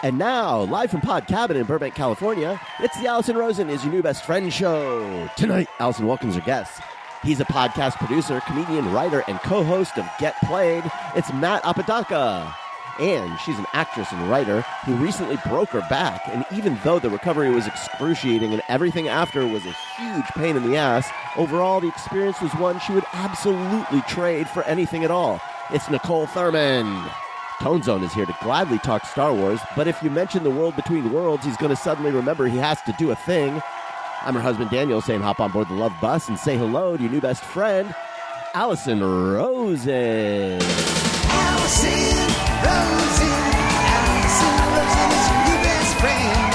And now, live from Pod Cabin in Burbank, California, it's the Alison Rosen is Your New Best Friend show. Tonight, Alison welcomes her guests. He's a podcast producer, comedian, writer, and co-host of Get Played. It's Matt Apodaca. And she's an actress and writer who recently broke her back. And even though the recovery was excruciating and everything after was a huge pain in the ass, overall the experience was one she would absolutely trade for anything at all. It's Niccole Thurman. Tone Zone is here to gladly talk Star Wars, but if you mention the world between worlds, he's going to suddenly remember he has to do a thing. I'm her husband, Daniel, saying hop on board the Love Bus and say hello to your new best friend, Alison Rosen. Alison Rosen. Alison Rosen is your new best friend.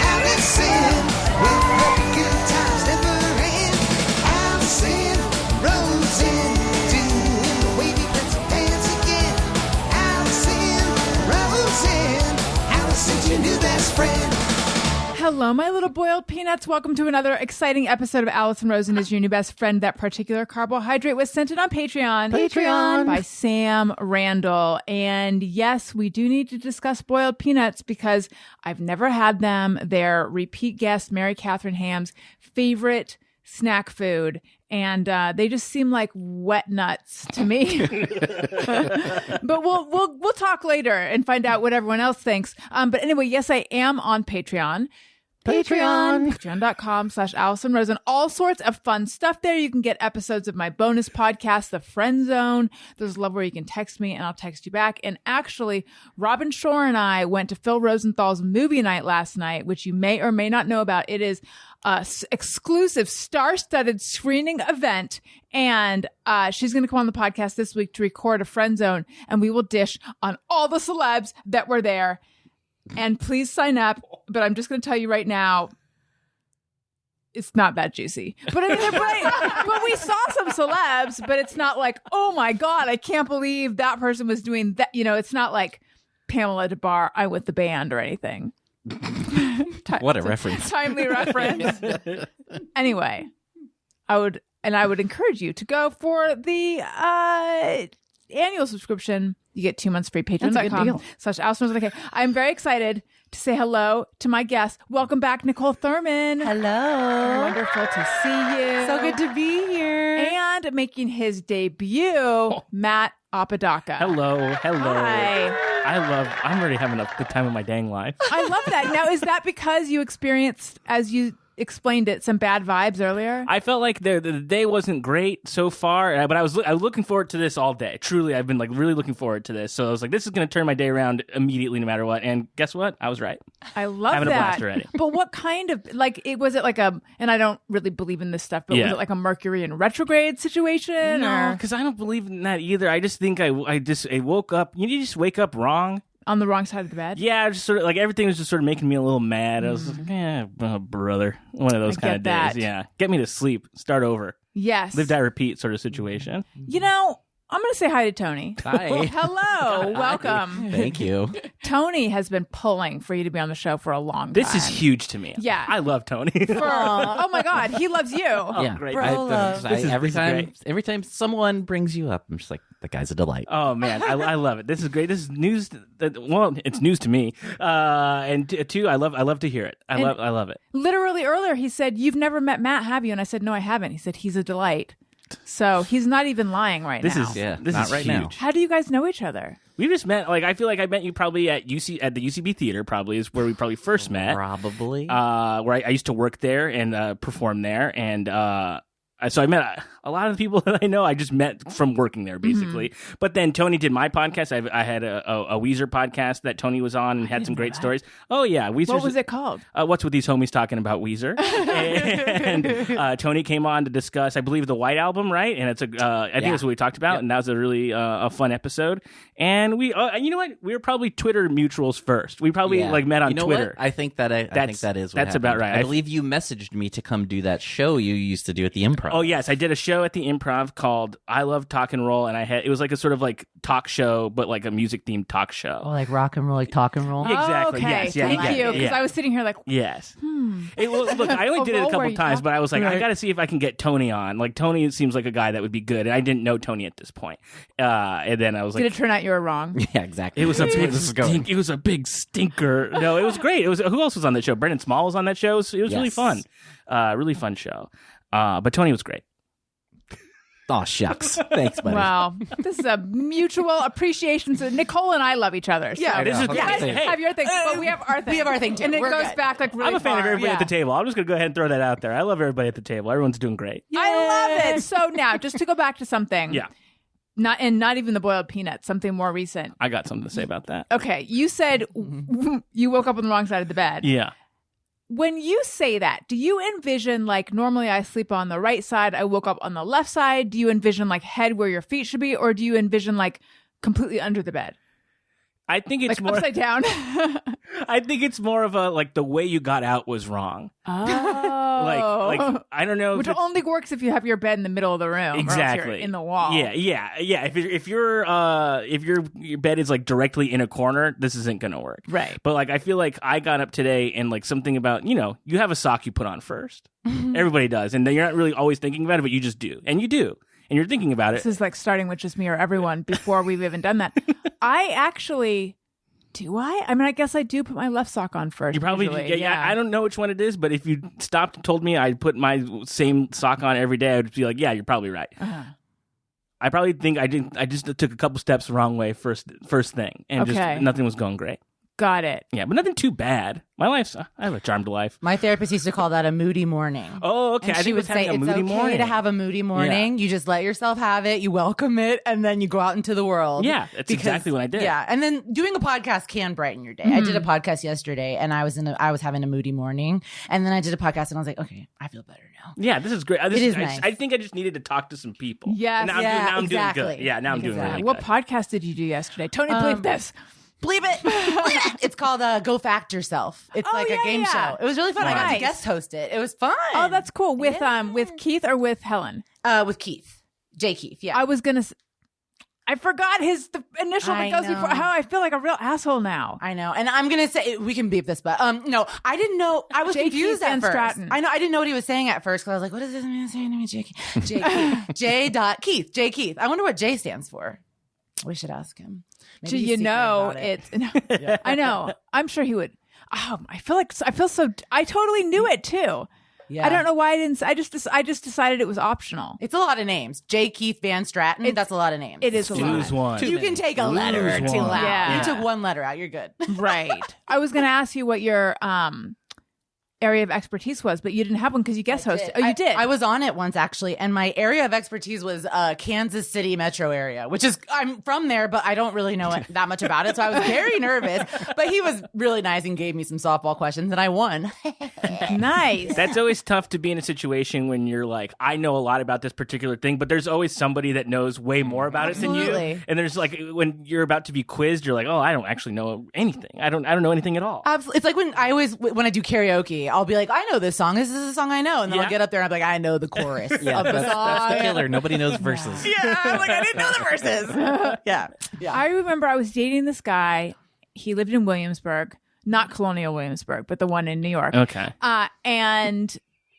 Alison, we'll have good times never end. Alison Rosen, doing the wavy let's dance again. Alison's your new best friend. Hello, my little boiled peanuts. Welcome to another exciting episode of Alison Rosen is Your New Best Friend. That particular carbohydrate was sent in on Patreon by Sam Randall. And yes, we do need to discuss boiled peanuts because I've never had them. They're repeat guest Mary Catherine Ham's favorite snack food. And they just seem like wet nuts to me. But we'll talk later and find out what everyone else thinks. But anyway, yes, I am on Patreon. Patreon.com/Alison Rosen. All sorts of fun stuff there. You can get episodes of my bonus podcast, The Friend Zone. There's a level where you can text me and I'll text you back. And actually, Robin Shore and I went to Phil Rosenthal's movie night last night, which you may or may not know about. It is a exclusive star-studded screening event. And she's going to come on the podcast this week to record a Friend Zone. And we will dish on all the celebs that were there. And please sign up, but I'm just going to tell you right now, it's not that juicy. But I mean, but we saw some celebs, but it's not like, oh my God, I can't believe that person was doing that. You know, it's not like Pamela DeBar, I with the band or anything. What a reference. Timely reference. Anyway, I would encourage you to go for the annual subscription. You get 2 months free. Patreon.com/Alison Rosen. Okay. I'm very excited to say hello to my guest. Welcome back, Niccole Thurman. Hello. Wonderful to see you. So good to be here. And making his debut, Matt Apodaca. Hello. Hi. I'm already having a good time of my dang life. I love that. Now, is that because you experienced, as you explained it, some bad vibes earlier? I felt like the day wasn't great so far, but I was looking forward to this all day. Truly, I've been like really looking forward to this. So I was like, this is going to turn my day around immediately, no matter what. And guess what? I was right. I love having that. a blast already. But what kind of was it like a? And I don't really believe in this stuff, but was it like a Mercury in retrograde situation? No, because I don't believe in that either. I just think I woke up. You just wake up wrong. On the wrong side of the bed? Yeah, just sort of like everything was just sort of making me a little mad. I was like, brother. One of those kind of days. Yeah. Get me to sleep. Start over. Yes. Live, die, repeat sort of situation. You know, I'm going to say hi to Tony. Hi. Hello. Welcome. Thank you. Tony has been pulling for you to be on the show for a long time. This is huge to me. Yeah. I love Tony. Oh my God. He loves you. Yeah. Great. Every time someone brings you up, I'm just like, the guy's a delight. Oh man, I love it. This is great. This is news. It's news to me. And two, I love to hear it. I love it. Literally earlier, he said, "You've never met Matt, have you?" And I said, "No, I haven't." He said, "He's a delight." So he's not even lying right now. This not is right huge. now. How do you guys know each other? We just met. Like I feel like I met you probably at the UCB Theater. Probably is where we probably first met. Probably. Where I used to work there and perform there, and so I met a lot of the people that I know. I just met from working there, basically. Mm-hmm. But then Tony did my podcast. I had a Weezer podcast that Tony was on and had some great stories. Oh yeah, Weezer. What was it called? What's with these homies talking about Weezer? And Tony came on to discuss, I believe, the White Album, right? And it's I think that's what we talked about, and that was a really a fun episode. And we, you know what? We were probably Twitter mutuals first. We probably met on Twitter. What? I think that is. What that's happened. about right. I believe you messaged me to come do that show you used to do at the Improv. Improv. Oh yes, I did a show at the Improv called I Love Talk and Roll, and it was like a sort of like talk show, but like a music themed talk show. Oh, like rock and roll, like talk and roll. Yeah, exactly. Okay, Yes. Yeah, thank you. Because yeah. I was sitting here like, Yes. Look, I only did it a role where couple you times, talk- but I was like, I got to see if I can get Tony on. Like Tony seems like a guy that would be good, and I didn't know Tony at this point. And then I was like, did it turn out you were wrong? Yeah, exactly. it was a That's where big this is going. stink. It was a big stinker. No, it was great. It was who else was on that show? Brendan Small was on that show. It was really Yes. fun. Really fun show. But Tony was great. Oh, shucks. Thanks, buddy. Wow, this is a mutual appreciation. So Niccole and I love each other. So Yeah, This is you guys hey, have your thing, but we have our thing. We have our thing, too. and it We're goes good. back like really I'm a fan of far. everybody at the Yeah. table. I'm just gonna go ahead and throw that out there. I love everybody at the table. Everyone's doing great. I love it. So now, just to go back to something. Yeah, Not even the boiled peanuts. Something more recent. I got something to say about that. Okay, you said you woke up on the wrong side of the bed. Yeah. When you say that, do you envision like normally I sleep on the right side, I woke up on the left side? Do you envision like head where your feet should be, or do you envision like completely under the bed, I think it's like more. upside down? I think it's more of a like the way you got out was wrong. Oh, Like I don't know. which if it's- only works if you have your bed in the middle of the room, or else you're Exactly. in the wall. Yeah. If your bed is like directly in a corner, this isn't gonna work. Right. But like I feel like I got up today and like something about you have a sock you put on first. Everybody does, and you're not really always thinking about it, but you just do, and you do, and you're thinking about it. This is like starting with just me or everyone before we've even done that. I actually. Do I? I mean, I guess I do put my left sock on first. You probably usually. yeah. I don't know which one it is, but if you stopped and told me I put my same sock on every day, I would be like, yeah, you're probably right. I probably think I didn't. I just took a couple steps the wrong way first thing, and Okay. just nothing was going great. Got it. Yeah, but nothing too bad. My life's I have a charmed life. My therapist used to call that a moody morning. Oh, okay. And I she think would it's having say a it's moody okay morning. to have a moody morning. You just let yourself have it, you welcome it, and then you go out into the world. Yeah, that's exactly what I did. Yeah, and then doing a podcast can brighten your day. I did a podcast yesterday, and I was having a moody morning, and then I did a podcast, and I was like, okay, I feel better now. Yeah, this is great. It is nice. I think I just needed to talk to some people. Yes. And now Yeah, I'm doing exactly. good. Yeah, now I'm doing Exactly. really What good. podcast did you do yesterday? Tony, believe this. Believe it. It's called Go Fact Yourself. It's Oh, like yeah, a game yeah. show. It was really fun. I got Nice. to guest host it. It was fun. Oh, that's cool. With Keith or with Helen? with Keith. Jay Keith, yeah. I was gonna. I forgot the initial that I goes before. know. How I feel like a real asshole now. I know. And I'm going to say, we can beep this, but no, I didn't know. I was Jay confused Keith at and first. Stratton. I know. I didn't know what he was saying at first because I was like, what is this man saying to me? Jay Keith. Jay Keith. J. Keith. I wonder what J stands for. We should ask him. Maybe Do he's you secret know about it's? No, I know. I'm sure he would. Oh, I feel so. I totally knew it too. Yeah. I don't know why I didn't. I just decided it was optional. It's a lot of names. J. Keith Van Stratton. That's a lot of names. It is a Lose lot. one. You can take a letter or Lose two one. out. Yeah. You took one letter out. You're good. Right. I was going to ask you what your area of expertise was, but you didn't have one because you guest hosted. Oh, you did. I was on it once actually, and my area of expertise was Kansas City metro area, which is I'm from there, but I don't really know that much about it, so I was very nervous. But he was really nice and gave me some softball questions, and I won. Nice. That's always tough to be in a situation when you're like, I know a lot about this particular thing, but there's always somebody that knows way more about it than Absolutely. you. And there's like when you're about to be quizzed, you're like, oh, I don't actually know anything. I don't know anything at all. Absolutely. It's like when I do karaoke, I'll be like, I know this song. This is a song I know, and then Yeah. I'll get up there and I'll be like, I know the chorus Yeah, of the that's song. the killer. Nobody knows verses. Yeah, I'm like, I didn't know the verses. yeah. I remember I was dating this guy. He lived in Williamsburg, not Colonial Williamsburg, but the one in New York. Okay. And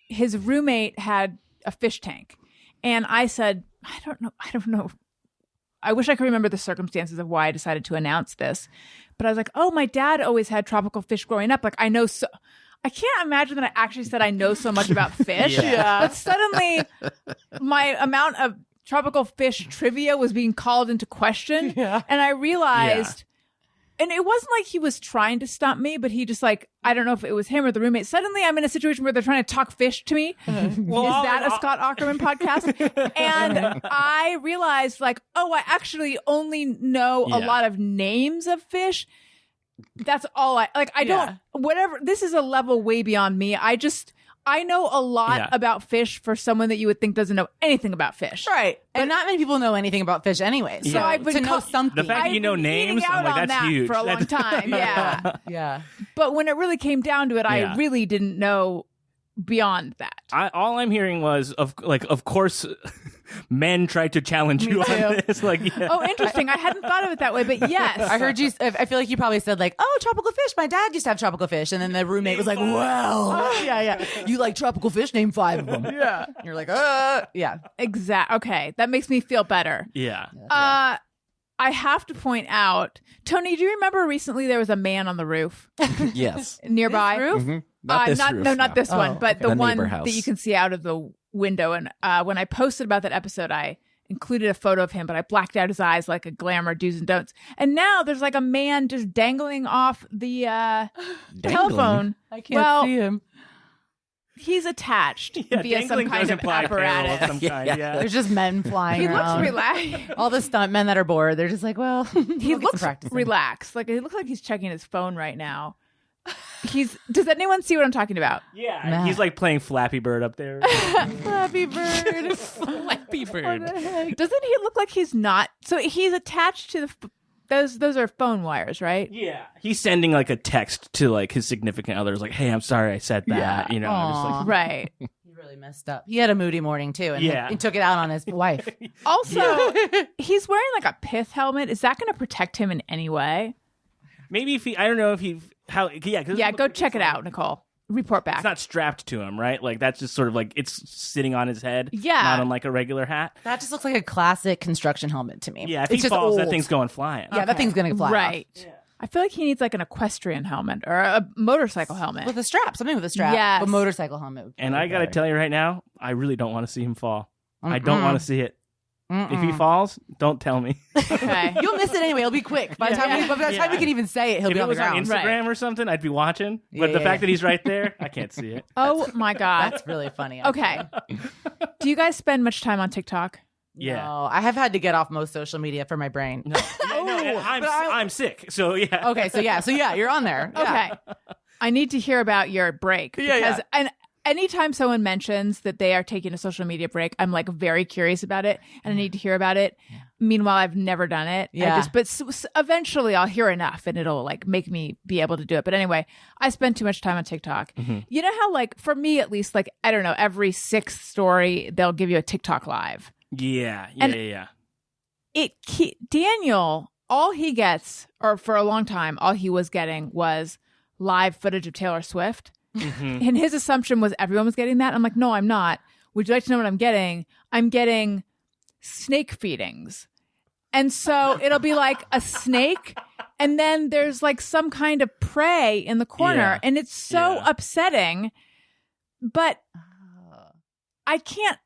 his roommate had a fish tank. And I said, I don't know. I wish I could remember the circumstances of why I decided to announce this. But I was like, oh, my dad always had tropical fish growing up. Like, I know so. I can't imagine that I actually said I know so much about fish. Yeah. But suddenly my amount of tropical fish trivia was being called into question. Yeah. And I realized, and it wasn't like he was trying to stump me, but he just like, I don't know if it was him or the roommate. Suddenly I'm in a situation where they're trying to talk fish to me. Is that a Scott Aukerman podcast? And I realized like, oh, I actually only know a lot of names of fish. That's all I don't, whatever. This is a level way beyond me. I know a lot about fish for someone that you would think doesn't know anything about fish. Right. And not many people know anything about fish anyway. So I've been to know something. The fact that you know I've been eating names, I'm out like, on that's that huge. for a long time. Yeah. yeah. But when it really came down to it, I Yeah. really didn't know beyond that. All I'm hearing was of course men tried to challenge you on this. Like, yeah. Oh, interesting. I hadn't thought of it that way, but yes. I heard you. I feel like you probably said like, "Oh, tropical fish. My dad used to have tropical fish," and then the roommate was like, "Wow, yeah. You like tropical fish? Name 5 of them." Yeah. And you're like, yeah. Exact. Okay, that makes me feel better. Yeah. I have to point out, Tony, do you remember recently there was a man on the roof Yes. nearby? Mhm. Not this roof. not this one, but the one neighbor house. that you can see out of the window. And when I posted about that episode, I included a photo of him, but I blacked out his eyes like a glamour do's and don'ts. And now there's like a man just dangling off the telephone. I can't see him. He's attached Yeah, via some dangling kind does of imply peril of apparatus. some kind. Yeah. There's just men flying He looks around. relaxed. All the stunt men that are bored, they're just like, well, He looks relaxed. Like it looks like he's checking his phone right now. Does anyone see what I'm talking about? Yeah, Matt. he's like playing Flappy Bird up there. Flappy Bird. Flappy What Bird. the heck? Doesn't he look like he's not? So he's attached to those are phone wires, right? Yeah, he's sending like a text to like his significant other, like, "Hey, I'm sorry I said that." Yeah. You know, just like, Right. He really messed up. He had a moody morning too, and Yeah. he took it out on his wife. Also, he's wearing like a pith helmet. Is that going to protect him in any way? maybe if I don't know if he Yeah, go check it out, Niccole. Report back. It's not strapped to him, right? Like that's just sort of like it's sitting on his head, Yeah. not on like a regular hat. That just looks like a classic construction helmet to me. Yeah, if it's he just falls, that old. thing's going flying. Yeah, that thing's gonna fly off. Right. I feel like he needs like an equestrian helmet or a motorcycle helmet. with a strap, something with a strap. Yes. A motorcycle helmet. would be And I got to better. tell you right now, I really don't want to see him fall. I don't want to see it. If he falls, don't tell me. Okay. You'll miss it anyway. It'll be quick. By the time, by the time we can even say it, he'll If be it on the was on ground. Instagram or something, I'd be watching. But the Yeah. fact that he's right there, I can't see it. Oh my God. That's really funny. Okay. Do you guys spend much time on TikTok? Yeah. No, I have had to get off most social media for my brain. No, I'm sick. So yeah. Okay, so yeah, you're on there. Yeah. Okay. I need to hear about your break. Because, and anytime someone mentions that they are taking a social media break, I'm like very curious about it and I need to hear about it. Meanwhile, I've never done it. Yeah. But eventually I'll hear enough and it'll like make me be able to do it. But anyway, I spend too much time on TikTok. You know how like, for me at least, like, I don't know, every 6th story, they'll give you a TikTok live. Yeah. Daniel, all he gets, or for a long time, all he was getting was live footage of Taylor Swift. And his assumption was everyone was getting that. I'm like, no, I'm not. Would you like to know what I'm getting? I'm getting snake feedings. And so it'll be like a snake, and then there's like some kind of prey in the corner. Yeah. And it's so upsetting. But I can't.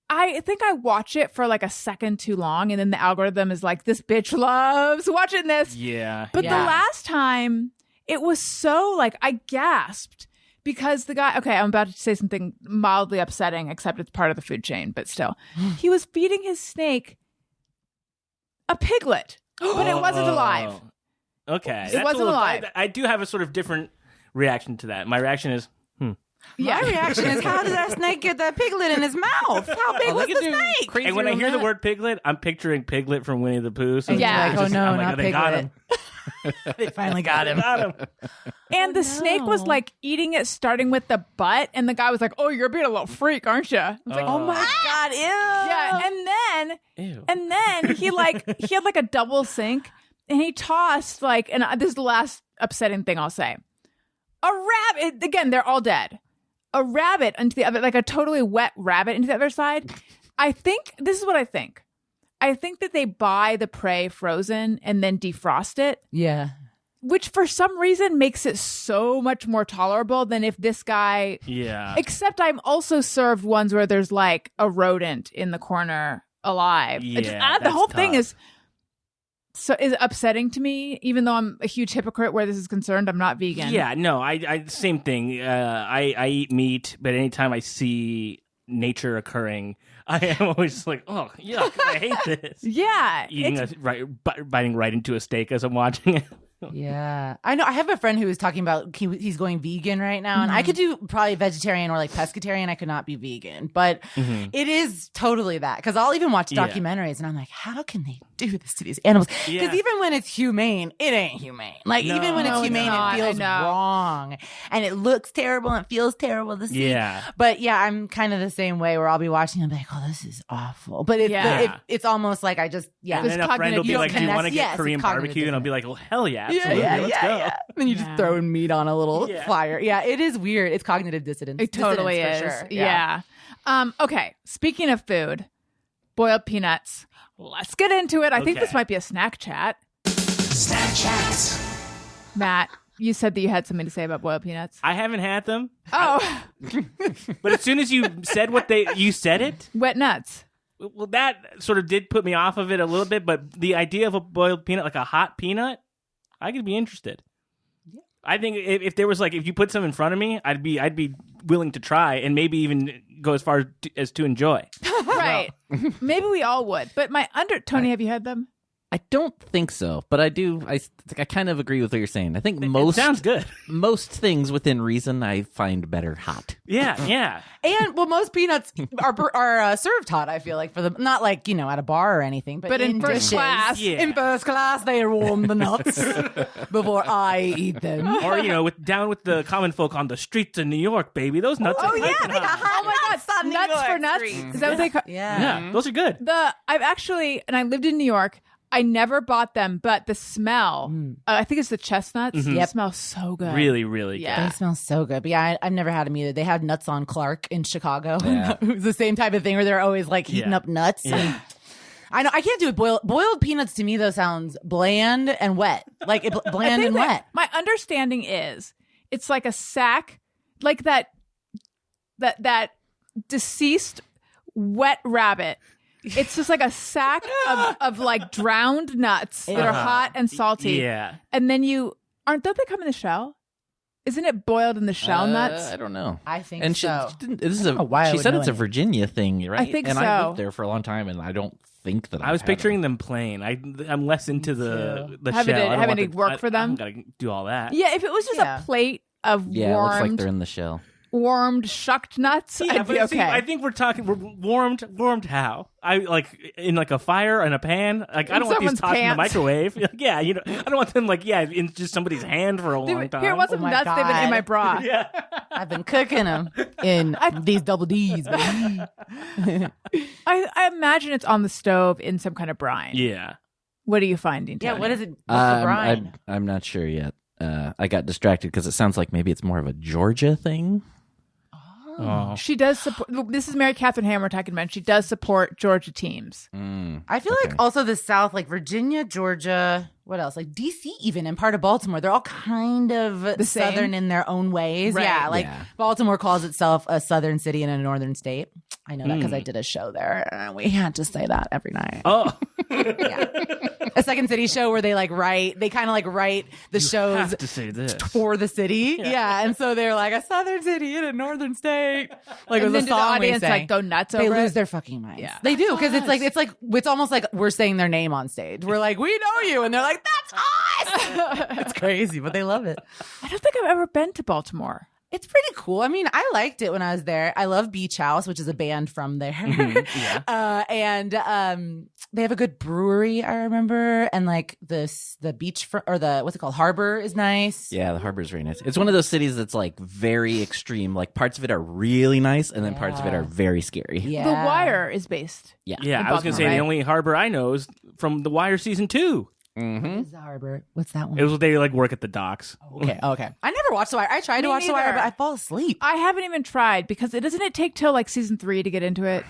I think I watch it for like a second too long, and then the algorithm is like, this bitch loves watching this. Yeah. But Yeah. the last time, it was so like, I gasped because the guy, okay, I'm about to say something mildly upsetting, except it's part of the food chain, but still. He was feeding his snake a piglet, but it wasn't alive. Okay. It wasn't alive. I do have a sort of different reaction to that. My reaction is, My reaction is, how did that snake get that piglet in his mouth? How big was the snake? and when I hear the word piglet, I'm picturing Piglet from Winnie the Pooh. So Yeah. it's Like, oh just- no, I'm like, not oh, they got piglet. him. They finally got him. Got him. And the snake was like eating it, starting with the butt. And the guy was like, oh, you're being a little freak, aren't you? I was like, Oh my god, ew. yeah. Ew. And then he had like a double sink, and he tossed like, and this is the last upsetting thing I'll say. A rabbit, again, they're all dead. A rabbit into the other, like a totally wet rabbit into the other side. I think, this is what I think. I think that they buy the prey frozen and then defrost it, Yeah. which for some reason makes it so much more tolerable than if this guy, Yeah. except I'm also served ones where there's like a rodent in the corner alive. It just- Yeah, the whole that's thing tough. is upsetting to me, even though I'm a huge hypocrite where this is concerned. I'm not vegan. Yeah, no, I same thing. I eat meat, but anytime I see nature occurring, I am always just like, oh, yuck, I hate this. Yeah. Eating biting right into a steak as I'm watching it. Yeah, I know. I have a friend who is talking about he's going vegan right now, and I could do probably vegetarian or like pescatarian. I could not be vegan, but it is totally that because I'll even watch documentaries and I'm like, how can they do this to these animals? Because even when it's humane, it ain't humane. Like even when it's humane, it feels wrong, and it looks terrible and it feels terrible to see. Yeah. But yeah, I'm kind of the same way where I'll be watching and be like, oh, this is awful. But it's almost like I just And then a friend will be like, do you want to get Korean barbecue? And I'll be like, well, hell yeah. Absolutely. Let's go. Then you just throwing meat on a little fire. Yeah, it is weird. It's cognitive dissonance. It totally is. For sure. Yeah. Okay. Speaking of food, boiled peanuts. Let's get into it. I think this might be a snack chat. Snack chat. Matt, you said that you had something to say about boiled peanuts. I haven't had them. Oh, But as soon as you said you said it. wet nuts. Well, that sort of did put me off of it a little bit, but the idea of a boiled peanut, like a hot peanut, I could be interested. Yeah. I think if there was like, if you put some in front of me, I'd be willing to try and maybe even go as far as to enjoy. Right. Maybe we all would. But Tony, have you had them? I don't think so, but I do. I kind of agree with what you're saying. I think It sounds good. most things within reason I find better hot. Yeah. And most peanuts are served hot. I feel like not like at a bar or anything, but in first dishes. class. Yeah. In first class, they warm the nuts before I eat them. Or down with the common folk on the streets of New York, baby. Those nuts are piping hot. Oh my God, nuts for nuts. Is that what they call? Yeah, those are good. I lived in New York. I never bought them, but the smell, I think it's the chestnuts. It smells so good. Really, really good. Yeah. They smell so good. But yeah, I've never had them either. They had Nuts on Clark in Chicago. Yeah. It was the same type of thing where they're always like heating up nuts. Yeah. I know I can't do it. Boiled peanuts to me though sounds bland and wet. Like bland and wet. My understanding is it's like a sack, like that deceased wet rabbit. It's just like a sack of like drowned nuts that are hot and salty. Yeah. And then don't they come in the shell? Isn't it boiled in the shell nuts? I don't know. I think and so. She said it's a Virginia thing, right? I think and so. I lived there for a long time, and I don't think that I was picturing them plain. I'm less into the shell. Having to work for them. I'm gonna do all that. Yeah, if it was just a plate of it looks like they're in the shell. warmed shucked nuts, I'd be okay. I think we're warmed how? I like in like a fire and a pan. Like I don't want these tossed in the microwave. Yeah, I don't want them in just somebody's hand for a long time. Here, what's some nuts they've been in my bra? Yeah. I've been cooking them in these double D's. I imagine it's on the stove in some kind of brine. Yeah. What are you finding, Tony? Yeah, what is it? What's the brine? I'm not sure yet. I got distracted because it sounds like maybe it's more of a Georgia thing. Oh. She does support. This is Mary Catherine Hammer talking about. She does support Georgia teams. I feel like also the South, like Virginia, Georgia, what else? Like DC, even and part of Baltimore, they're all kind of The same? Southern in their own ways. Right. Yeah, Baltimore calls itself a Southern city in a Northern state. I know that because I did a show there. And we had to say that every night. Oh. Yeah. A Second City show where they write the shows have to say this. for the city. Yeah. And so they're like a Southern city in a Northern state. Like it And was then a do the song we audience sang. go nuts They over lose it? their fucking minds. Yeah. They do because it's almost like we're saying their name on stage. We're like, we know you, and they're like, that's us. It's crazy, but they love it. I don't think I've ever been to Baltimore. It's pretty cool. I mean, I liked it when I was there. I love Beach House, which is a band from there. And they have a good brewery, I remember. And like the beach what's it called? Harbor is nice. Yeah, the harbor's very nice. It's one of those cities that's like very extreme. Like parts of it are really nice, and then parts of it are very scary. Yeah. The Wire is based. Yeah, In I was going to say Baltimore, the right? only harbor I know is from The Wire season 2. What is the Harbor? What's that one? It was they work at the docks. Okay. I never watched The Wire. I tried to watch The Wire, neither. but I fall asleep. I haven't even tried because doesn't it take till like season 3 to get into it?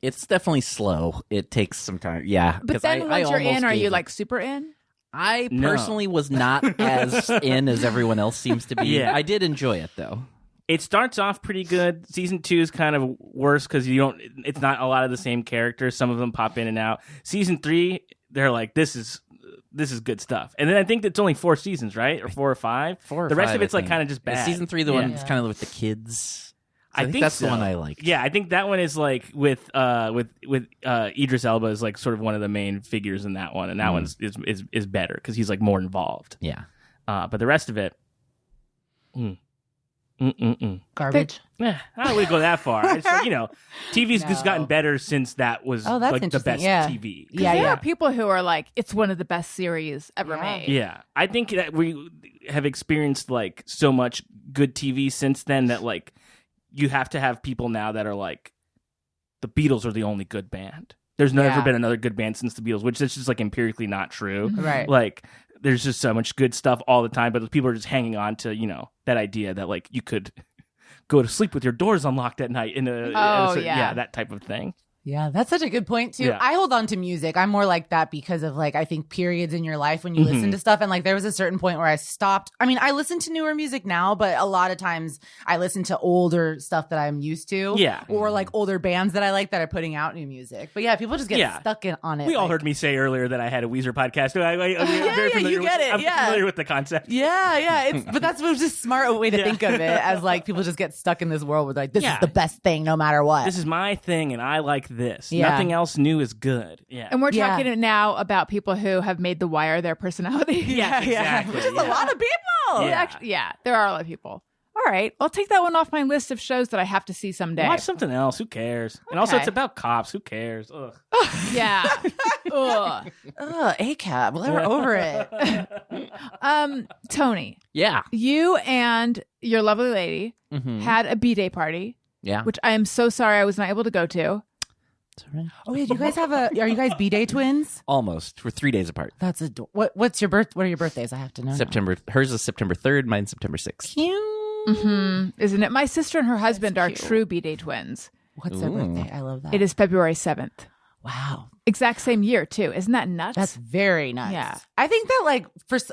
It's definitely slow. It takes some time. Yeah. But 'cause then I once you're almost in, are gave you it- like super in? I No. personally was not as in as everyone else seems to be. Yeah. I did enjoy it though. It starts off pretty good. Season 2 is kind of worse because it's not a lot of the same characters. Some of them pop in and out. Season 3, they're like, this is good stuff. And then I think it's only 4 seasons, right? Or 4 or 5. 4 or the rest 5, of it's I like think. kind of just bad. Season 3, the one that's kind of with the kids. I think that's the one I like. Yeah, I think that one is like with Idris Elba is like sort of one of the main figures in that one, and that one is better because he's like more involved. Yeah. But the rest of it, Garbage. I wouldn't go that far. It's like, TV's just gotten better since that was Oh, that's like the interesting. best Yeah. TV. Yeah, There yeah. are people who are like, it's one of the best series ever Yeah. made. Yeah, I think that we have experienced like so much good TV since then that like you have to have people now that are like, the Beatles are the only good band. There's never Yeah. been another good band since the Beatles, which is just like empirically not true. Right. Like there's just so much good stuff all the time, but people are just hanging on to that idea that like you could go to sleep with your doors unlocked at night that type of thing. Yeah, that's such a good point too. Yeah. I hold on to music. I'm more like that because of like I think periods in your life when you listen to stuff, and like there was a certain point where I stopped. I mean, I listen to newer music now, but a lot of times I listen to older stuff that I'm used to. Yeah. Or like older bands that I like that are putting out new music. But yeah, people just get stuck on it. We all like- heard me say earlier that I had a Weezer podcast. I'm very familiar you get it, I'm yeah. familiar with the concept. Yeah. But that's just a smart way to think of it, as like people just get stuck in this world with like this Yeah. is the best thing no matter what. This is my thing, and I like this. Yeah. Nothing else new is good. Yeah. And we're Yeah. talking now about people who have made The Wire their personality. Yeah, exactly. Which is a lot of people. Yeah. There are a lot of people. All right, I'll take that one off my list of shows that I have to see someday. Watch something else. Who cares? And also, Okay. it's about cops. Who cares? Ugh. Yeah. Ugh. Ugh, ACAB. We're over it. Tony, Yeah. you and your lovely lady Mm-hmm. had a B-Day party, Yeah. which I am so sorry I was not able to go to. Oh yeah, do you guys have are you guys B-Day twins? Almost. We're 3 days apart. That's what's your birth? What are your birthdays? I have to know. now. September. Hers is September 3rd. Mine's September 6th. Cute. Isn't it? My sister and her husband are cute. true B-Day twins. What's their birthday? I love that. It is February 7th. Wow. Exact same year, too. Isn't that nuts? That's very nice. Yeah. I think that like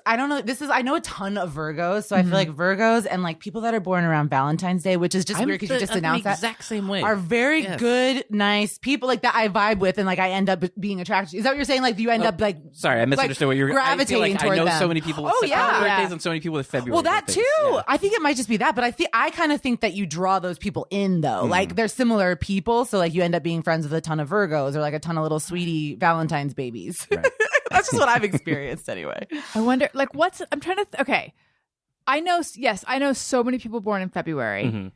I don't know, I know a ton of Virgos, so I feel like Virgos and like people that are born around Valentine's Day, which is just weird because you just announced the that, exact same way. are very Yes. good, nice people like that I vibe with, and like I end up being attracted to. Is that what you're saying? Like you end up like Sorry, I misunderstood what you were gravitating I feel like toward I know them. so many people with Oh, September yeah. birthdays Yeah. and so many people with February well, that birthdays. too. Yeah. I think it might just be that, but I kind of think that you draw those people in though. Like they're similar people, so like you end up being friends with a ton of Virgos or like a ton of little sweetie Valentine's babies. Right. That's just what I've experienced anyway. I wonder, like, I'm trying to, okay. I know so many people born in February. Mhm.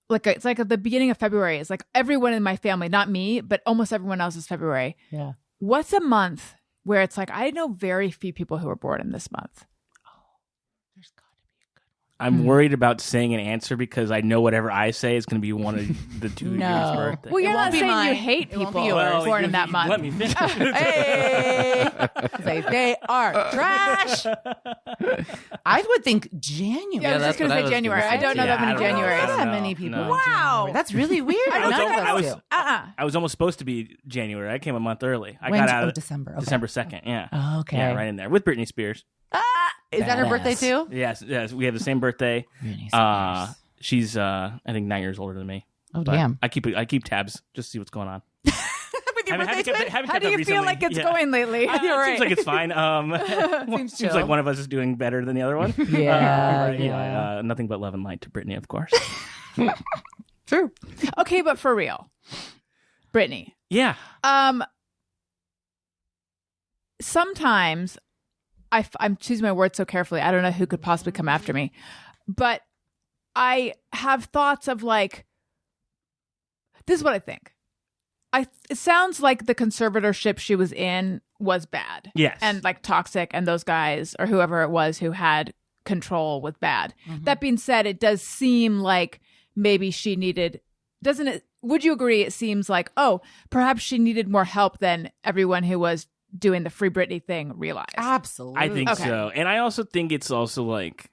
Like, it's like at the beginning of February. It's like everyone in my family, not me, but almost everyone else is February. Yeah. What's a month where it's like, I know very few people who are born in this month? I'm worried about saying an answer because I know whatever I say is going to be one of the two No. years' birthday. Well, you're won't not be saying mine. you hate It won't be people yours. born in that month. Let me finish. Hey, say they are trash. I would think January. Yeah, I was that's just going what to I say was January. gonna I say. don't know Yeah, that many I don't know. Januaries. I don't that know. many people. No. Wow, that's really weird. I was don't al- know I was- that. I was almost supposed to be January. I came a month early. I When- got out oh, of December. Okay. December 2nd. Yeah. Oh, okay. Yeah, right in there with Britney Spears. Is that her Badass. birthday too? Yes, we have the same birthday. Britney Spears. She's I think 9 years older than me. Oh But damn! I keep tabs just to see what's going on. With your Haven't birthday kept- twin? haven't How kept do up you feel recently. like it's Yeah. going lately? You're It right. seems like it's fine. Seems Seems chill. like one of us is doing better than the other one. Yeah, Right, yeah. nothing but love and light to Britney, of course. True. Okay, but for real, Brittany. Yeah. Sometimes I'm choosing my words so carefully. I don't know who could possibly come after me, but I have thoughts of like, this is what I think. It sounds like the conservatorship she was in was bad. Yes. And like toxic, and those guys or whoever it was who had control was bad. That being said, it does seem like maybe she needed, doesn't it? Would you agree? It seems like, oh, perhaps she needed more help than everyone who was doing the Free Britney thing realized. Absolutely. I think Okay. so. And I also think it's also like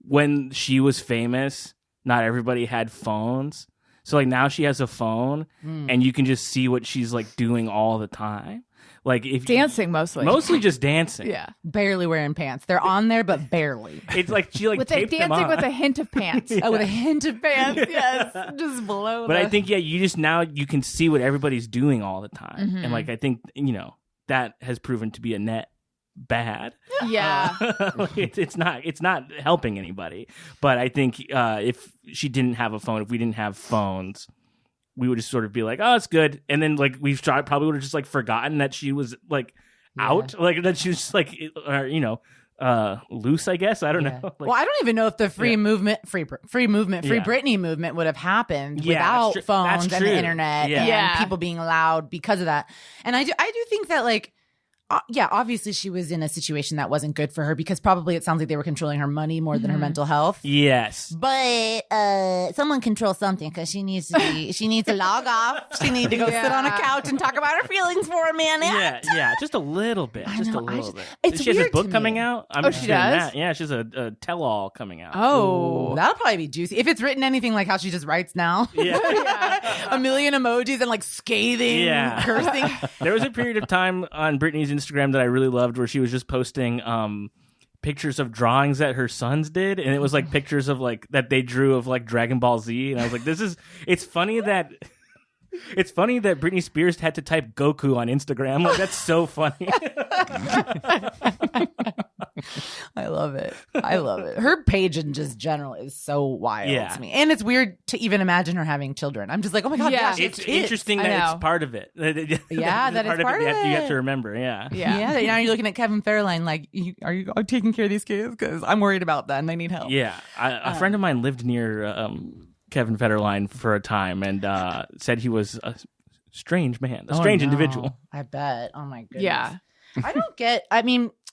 when she was famous, not everybody had phones. So like now she has a phone and you can just see what she's like doing all the time. Like if Dancing mostly. mostly just dancing. Yeah. barely wearing pants. They're on there, but barely. It's like she like With a taped them dancing on. with a hint of pants. Oh, with a hint of pants. Yes, just below. But I think you just now you can see what everybody's doing all the time. Mm-hmm. And like I think, that has proven to be a net bad. Yeah. It's not helping anybody. But I think if she didn't have a phone, if we didn't have phones, we would just sort of be like, oh, it's good. And then like probably would have just like forgotten that she was like out, like that she was like, loose, I guess. I don't know. Like, well, I don't even know if the free Britney movement would have happened without phones and the internet and people being allowed because of that. And I do think that like, obviously she was in a situation that wasn't good for her because probably it sounds like they were controlling her money more than her mental health. Yes. But someone controls something because she needs to log off. She needs to go sit on a couch and talk about her feelings for a minute. Yeah, just a little bit. Just a little bit. It's she has weird a book to coming me. out. I'm Oh, interested she in does? that. Yeah, she has a tell-all coming out. Oh. That'll probably be juicy. If it's written anything like how she just writes now. Yeah. A million emojis and like scathing cursing. There was a period of time on Britney's Instagram that I really loved where she was just posting pictures of drawings that her sons did, and it was like pictures of like that they drew of like Dragon Ball Z, and I was like, it's funny that Britney Spears had to type Goku on Instagram. Like, that's so funny. I love it. Her page in just general is so wild to me. And it's weird to even imagine her having children. I'm just like, oh my God, she has it's kids. interesting that it's part of it. Yeah, that it's part of it. You have to remember, Yeah, now you're looking at Kevin Fairline like, are you taking care of these kids? Because I'm worried about them. They need help. Yeah. A friend of mine lived near Kevin Federline for a time and said he was a strange man, a strange individual. I bet. Oh my goodness. Yeah.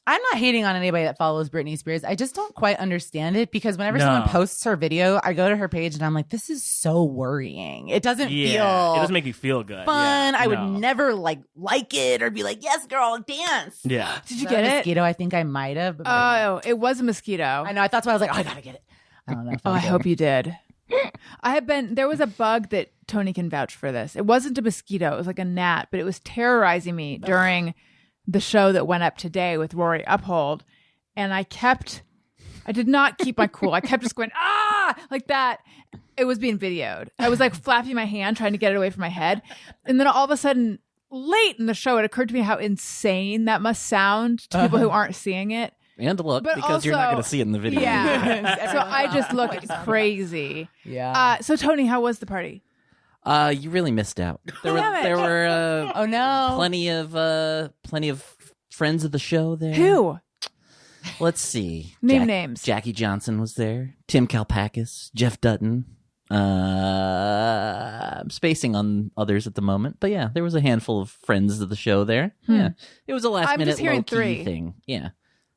I'm not hating on anybody that follows Britney Spears. I just don't quite understand it because whenever someone posts her video, I go to her page and I'm like, this is so worrying. It doesn't feel it doesn't make me feel good. Fun. I would never like it or be like, yes, girl, dance. Yeah. Did you get it? Mosquito, I think I might have. Oh, it was a mosquito. I know. That's why I was like, I gotta get it. I don't know. I hope you did. There was a bug that Tony can vouch for this. It wasn't a mosquito. It was like a gnat, but it was terrorizing me during the show that went up today with Rory Uphold. And I did not keep my cool. I kept just going, like that. It was being videoed. I was like flapping my hand, trying to get it away from my head. And then all of a sudden, late in the show, it occurred to me how insane that must sound to people who aren't seeing it. And look, But because you're not going to see it in the video. Yeah. So I just look crazy. Yeah. So Tony, how was the party? You really missed out. There were oh no, plenty of friends of the show there. Who? Let's see. Names. Jackie Johnson was there. Tim Kalpakis, Jeff Dutton. I'm spacing on others at the moment, but yeah, there was a handful of friends of the show there. Yeah, it was a last minute low key thing. Yeah.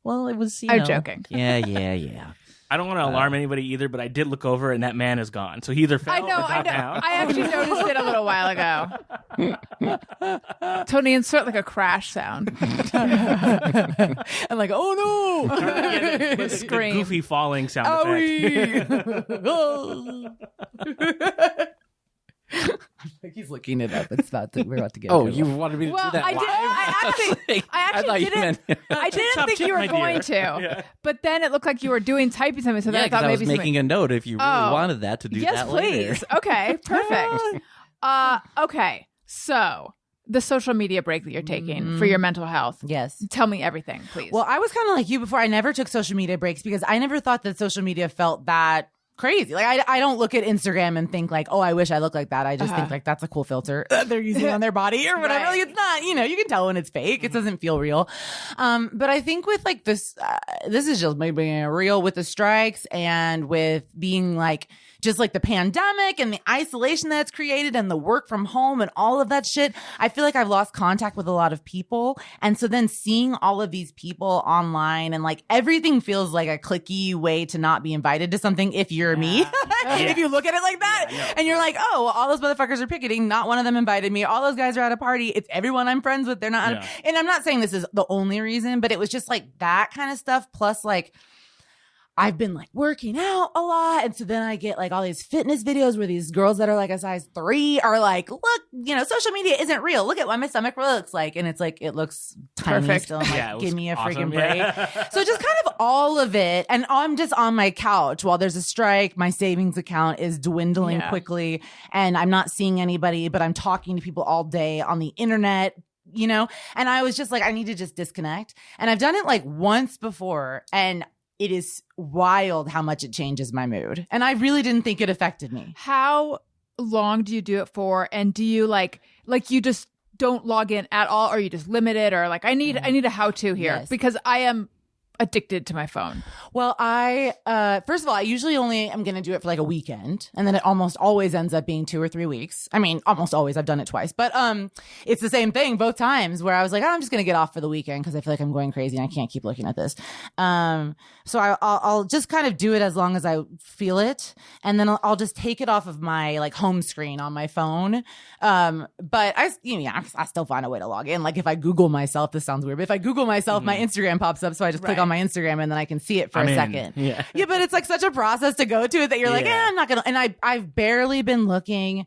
Well, it was. I'm joking. Yeah. I don't want to alarm anybody either, but I did look over and that man is gone. So he either fell or dropped down. I actually noticed it a little while ago. Tony, insert like a crash sound. I'm like, oh no! The Scream. goofy falling sound effect. He's looking it up. We're about to get. Oh, into it. you wanted me to do that I did. I actually didn't. I didn't think you were going to. But then it looked like you were typing something. So then I thought I maybe was making a note if you really wanted that to do yes, that please. later. Okay, perfect. Okay, so the social media break that you're taking for your mental health. Yes. Tell me everything, please. Well, I was kind of like you before. I never took social media breaks because I never thought that social media felt that crazy. Like I don't look at Instagram and think like, oh, I wish I looked like that. I just think like that's a cool filter they're using on their body or whatever. Right. Like, it's not, you can tell when it's fake. It doesn't feel real. But I think with like this is just maybe real with the strikes and with being like just like the pandemic and the isolation that's created and the work from home and all of that shit. I feel like I've lost contact with a lot of people. And so then seeing all of these people online and like everything feels like a clicky way to not be invited to something if you're me. If you look at it like that and you're like, oh, well, all those motherfuckers are picketing. Not one of them invited me. All those guys are at a party. It's everyone I'm friends with. They're not. And I'm not saying this is the only reason, but it was just like that kind of stuff. Plus like, I've been like working out a lot. And so then I get like all these fitness videos where these girls that are like a size 3 are like, look, social media isn't real. Look at what my stomach looks like. And it's like, it looks tiny perfect. still. I'm like, give me a awesome. freaking break. So just kind of all of it. And I'm just on my couch while there's a strike. My savings account is dwindling quickly and I'm not seeing anybody, but I'm talking to people all day on the internet. you know? And I was just like, I need to just disconnect. And I've done it like once before, and it is wild how much it changes my mood. And I really didn't think it affected me. How long do you do it for? And do you like you just don't log in at all, or you just limit it, or like I need a how-to here because I am addicted to my phone. Well, first of all, I usually only am going to do it for like a weekend, and then it almost always ends up being 2 or 3 weeks. I mean, almost always. I've done it twice, but it's the same thing both times where I was like, I'm just going to get off for the weekend because I feel like I'm going crazy and I can't keep looking at this. So I'll just kind of do it as long as I feel it, and then I'll just take it off of my like home screen on my phone. But I still find a way to log in. Like if I Google myself, this sounds weird, but if I Google myself, my Instagram pops up, so I just click on my Instagram and then I can see it for a second. Yeah, but it's like such a process to go to it that you're like, I'm not gonna. And I've barely been looking.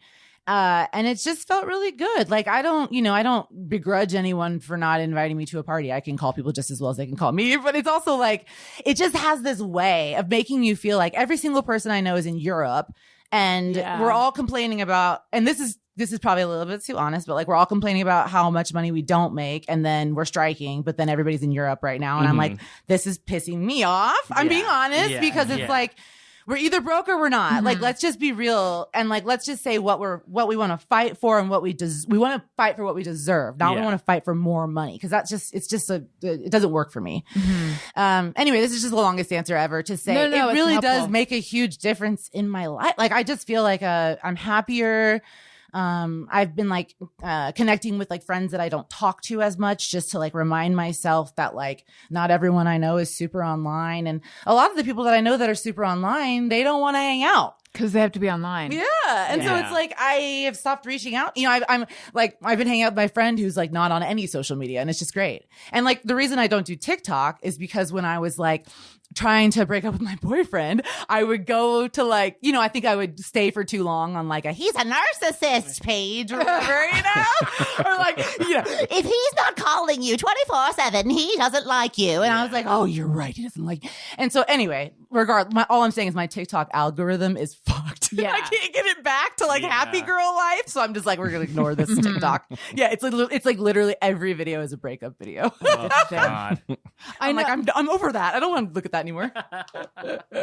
And it's just felt really good. Like I don't begrudge anyone for not inviting me to a party. I can call people just as well as they can call me, but it's also like, it just has this way of making you feel like every single person I know is in Europe, and we're all complaining about, and this is probably a little bit too honest, but like we're all complaining about how much money we don't make, and then we're striking, but then everybody's in Europe right now. And I'm like, this is pissing me off. I'm being honest because it's like, we're either broke or we're not. Like, let's just be real. And like, let's just say what we want to fight for and we want to fight for what we deserve. Not we want to fight for more money. Cause it doesn't work for me. Anyway, this is just the longest answer ever to say it really does make a huge difference in my life. Like, I just feel like, I'm happier. I've been like connecting with like friends that I don't talk to as much, just to like remind myself that like not everyone I know is super online, and a lot of the people that I know that are super online, they don't want to hang out because they have to be online. Yeah. And so it's like I have stopped reaching out. You know, I'm like, I've been hanging out with my friend who's like not on any social media, and it's just great. And like the reason I don't do TikTok is because when I was like trying to break up with my boyfriend, I would go to like, you know, I think I would stay for too long on like he's a narcissist page or whatever, you know? Or like, you know, if he's not calling you 24/7, he doesn't like you. And I was like, oh, you're right. He doesn't like you. And so anyway, all I'm saying is my TikTok algorithm is fucked. Yeah. I can't get it back to like happy girl life. So I'm just like, we're going to ignore this TikTok. Yeah. It's like literally every video is a breakup video. Oh, God. I'm over that. I don't want to look at that anymore.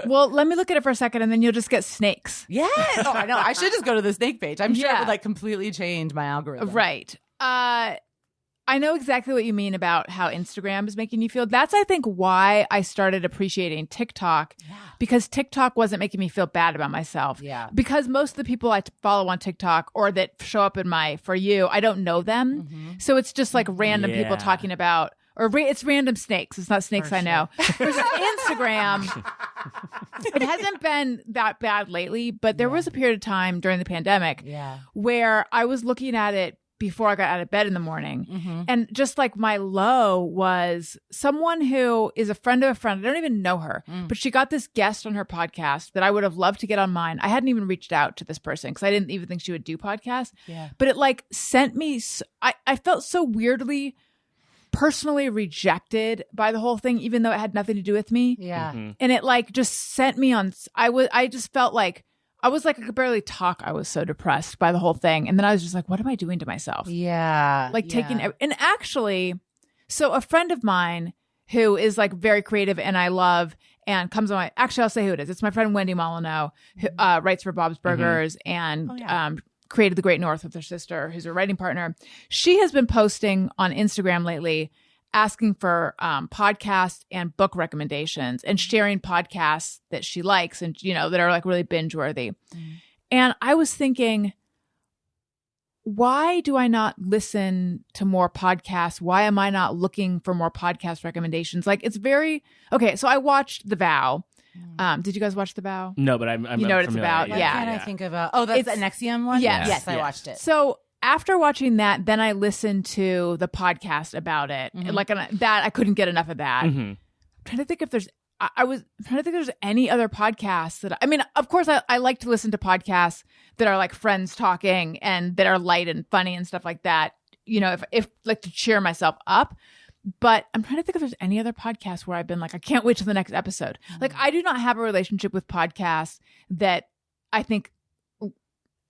Well, let me look at it for a second, and then you'll just get snakes. Yeah. Oh, I know. I should just go to the snake page. I'm sure it would like completely change my algorithm. Right. I know exactly what you mean about how Instagram is making you feel. That's, I think, why I started appreciating TikTok, because TikTok wasn't making me feel bad about myself. Yeah. Because most of the people I follow on TikTok or that show up in my For You, I don't know them. Mm-hmm. So it's just like random people talking about, or it's random snakes. It's not snakes I know. Versus Instagram, it hasn't been that bad lately, but there was a period of time during the pandemic where I was looking at it before I got out of bed in the morning. Mm-hmm. And just like my low was someone who is a friend of a friend. I don't even know her, but she got this guest on her podcast that I would have loved to get on mine. I hadn't even reached out to this person because I didn't even think she would do podcasts. Yeah. But it like sent me, I felt so weirdly personally rejected by the whole thing, even though it had nothing to do with me. Yeah. Mm-hmm. And it like just sent me on, I just felt like, I was like, I could barely talk. I was so depressed by the whole thing. And then I was just like, what am I doing to myself? Yeah. Like taking, and actually, so a friend of mine who is like very creative and I love and comes on actually, I'll say who it is. It's my friend Wendy Molyneux, who writes for Bob's Burgers and created The Great North with her sister, who's her writing partner. She has been posting on Instagram lately, asking for podcast and book recommendations and sharing podcasts that she likes and, you know, that are like really binge worthy. And I was thinking, why do I not listen to more podcasts? Why am I not looking for more podcast recommendations? Like it's very, okay. So I watched The Vow. Did you guys watch The Vow? No, but I'm you know what it's about? Yeah. Can I think of that's the NXIVM one? Yes, I watched it. So after watching that, then I listened to the podcast about it. Like that, I couldn't get enough of that. I'm trying to think if there's, I was trying to think if there's any other podcasts that, I mean, of course, I like to listen to podcasts that are like friends talking and that are light and funny and stuff like that, you know, if like to cheer myself up. But I'm trying to think if there's any other podcasts where I've been like, I can't wait till the next episode. Like, I do not have a relationship with podcasts that I think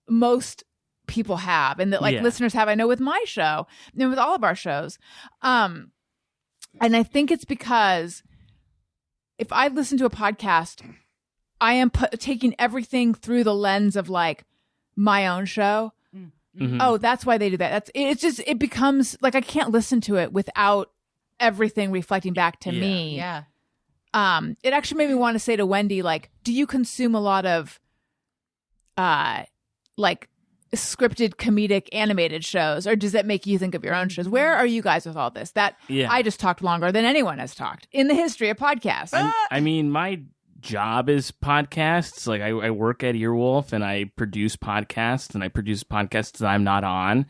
most people have and that like listeners have. I know with my show and with all of our shows. And I think it's because if I listen to a podcast, I am taking everything through the lens of like my own show. Mm-hmm. Oh, that's why they do that. It becomes like I can't listen to it without everything reflecting back to me. Yeah. It actually made me want to say to Wendy, like, do you consume a lot of like scripted comedic animated shows, or does that make you think of your own shows? Where are you guys with all this? I just talked longer than anyone has talked in the history of podcasts. I mean, my job is podcasts. Like I work at Earwolf and I produce podcasts, and I produce podcasts that I'm not on,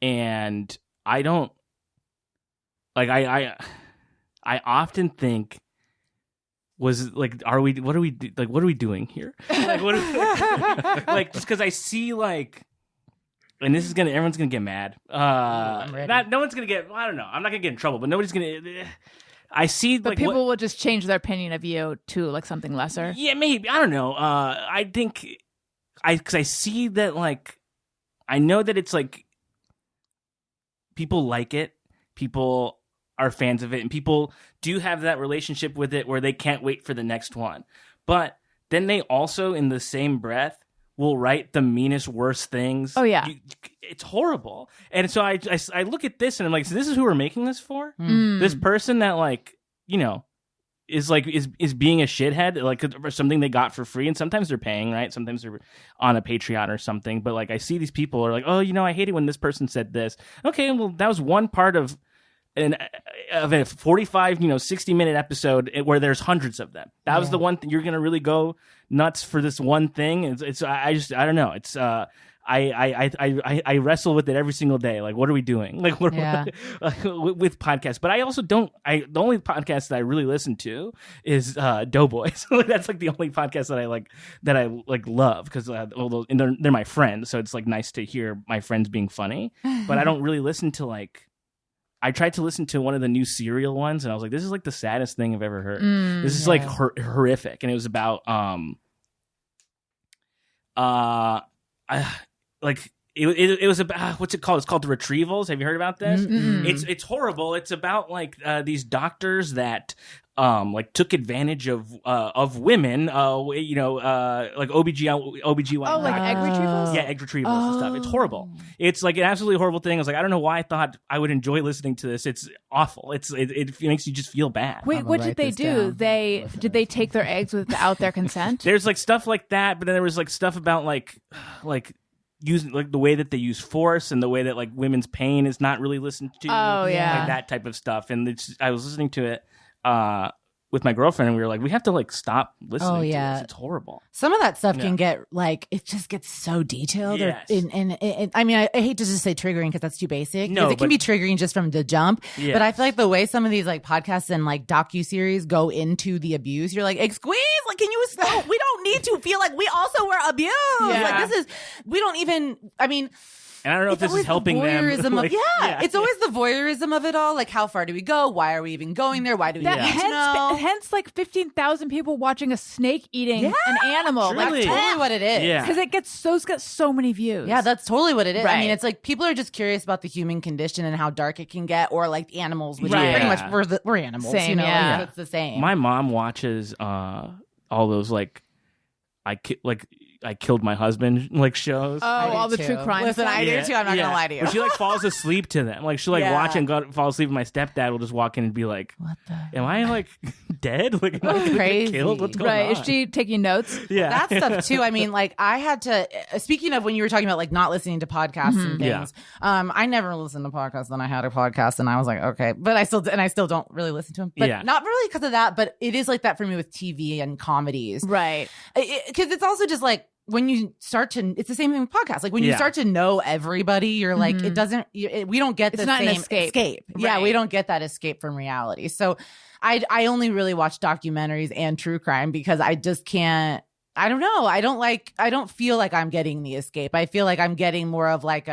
and I don't like I often think what are we doing here? Like what like just because I see like, and everyone's gonna get mad. No one's gonna get, I don't know, I'm not gonna get in trouble, but nobody's gonna. I see, but like, people will just change their opinion of you to like something lesser. Yeah, maybe. I don't know. I think because I see that, like, I know that it's like people like it, people are fans of it, and people do have that relationship with it where they can't wait for the next one. But then they also, in the same breath, will write the meanest, worst things. Oh yeah, it's horrible. And so I look at this and I'm like, so this is who we're making this for? This person that, like, you know, is being a shithead, like, or something they got for free. And sometimes they're paying, right? Sometimes they're on a Patreon or something. But like, I see these people are like, oh, you know, I hate it when this person said this. Okay, well, that was one part of a 45, 60-minute episode where there's hundreds of them. That was the one thing. You're gonna really go nuts for this one thing. I don't know. It's I wrestle with it every single day. Like, what are we doing? Like, with podcasts? But I also don't. The only podcast that I really listen to is Doughboys. That's like the only podcast that I love, because they're my friends. So it's like nice to hear my friends being funny. But I don't really listen to like. I tried to listen to one of the new Serial ones, and I was like, this is like the saddest thing I've ever heard. This is like horrific. And it was about it was about, what's it called? It's called The Retrievals. Have you heard about this? Mm-hmm. It's horrible. It's about like these doctors that like took advantage of women, like OBGYN. Oh, like egg retrievals? Yeah, egg retrievals and stuff. It's horrible. It's like an absolutely horrible thing. I was like, I don't know why I thought I would enjoy listening to this. It's awful. It makes you just feel bad. Wait, what did they do? Did they take their eggs without their consent? There's like stuff like that, but then there was like stuff about like using like the way that they use force and the way that like women's pain is not really listened to. Oh yeah, like that type of stuff. And I was listening to it with my girlfriend, and we were like, we have to like stop listening to this. It's horrible. Some of that stuff can get like, it just gets so detailed. Yes. I mean, I hate to just say triggering because that's too basic. No, it can be triggering just from the jump. Yes. But I feel like the way some of these like podcasts and like docuseries go into the abuse, you're like, squeeze, like, can you slow? We don't need to feel like we also were abused. Yeah. Like we don't even, I mean. And I don't know if this is helping them. It's always the voyeurism of it all. Like, how far do we go? Why are we even going there? Why do we need to know? Hence, like 15,000 people watching a snake eating an animal. Truly. That's totally what it is. Yeah. Because it's got so many views. Yeah, that's totally what it is. Right. I mean, it's like people are just curious about the human condition and how dark it can get, or like animals, which Right. pretty much we're animals. Same, you know, yeah. like, it's the same. My mom watches all those like I killed my husband like shows. Oh, all the true crime. Listen, stuff. I do too. I'm not gonna lie to you. But she like falls asleep to them. Like she'll like watch and fall asleep. And my stepdad will just walk in and be like, What the? "Am I like dead? Like, am I gonna Crazy. get killed? What's going Right? on?" Is she taking notes? Yeah, That stuff too. I mean, like I had to. Speaking of when you were talking about like not listening to podcasts and things, I never listened to podcasts. Then I had a podcast, and I was like, okay, but I still don't really listen to them. But not really because of that. But it is like that for me with TV and comedies, Right. Because it's also just like. When you start to, it's the same thing with podcasts. Like when you start to know everybody, you're like, it doesn't. We don't get the It's not an same escape. Yeah, Right. we don't get that escape from reality. So, I only really watch documentaries and true crime because I just can't. I don't know. I don't feel like I'm getting the escape. I feel like I'm getting more of like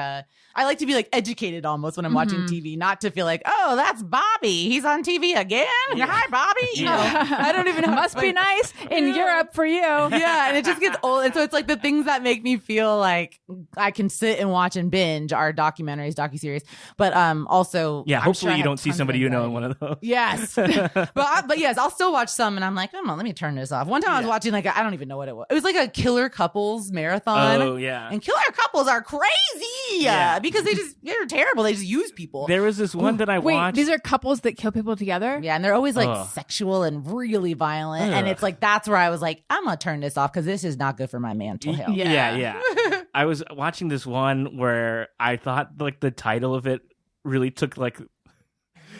I like to be like educated almost when I'm watching TV, not to feel like, oh, that's Bobby. He's on TV again. Yeah. Hi, Bobby. You know, I don't even know. Must be nice in Europe for you. Yeah, and it just gets old. And so it's like the things that make me feel like I can sit and watch and binge are documentaries, docuseries. But also, yeah, I'm hopefully sure I you have don't see tons somebody of you know in anxiety. one of those. Yes, but yes, I'll still watch some, and I'm like, come on, let me turn this off. One time I was watching like I don't even know what it was. It was like a killer couples marathon. Oh yeah, and killer couples are crazy because they're terrible. They just use people. there was this one that I Wait, watched. these are couples that kill people together? Yeah, and they're always like Ugh. sexual and really violent, and it's like that's where I was like, I'm gonna turn this off because this is not good for my mental health. Yeah. I was watching this one where I thought like the title of it really took like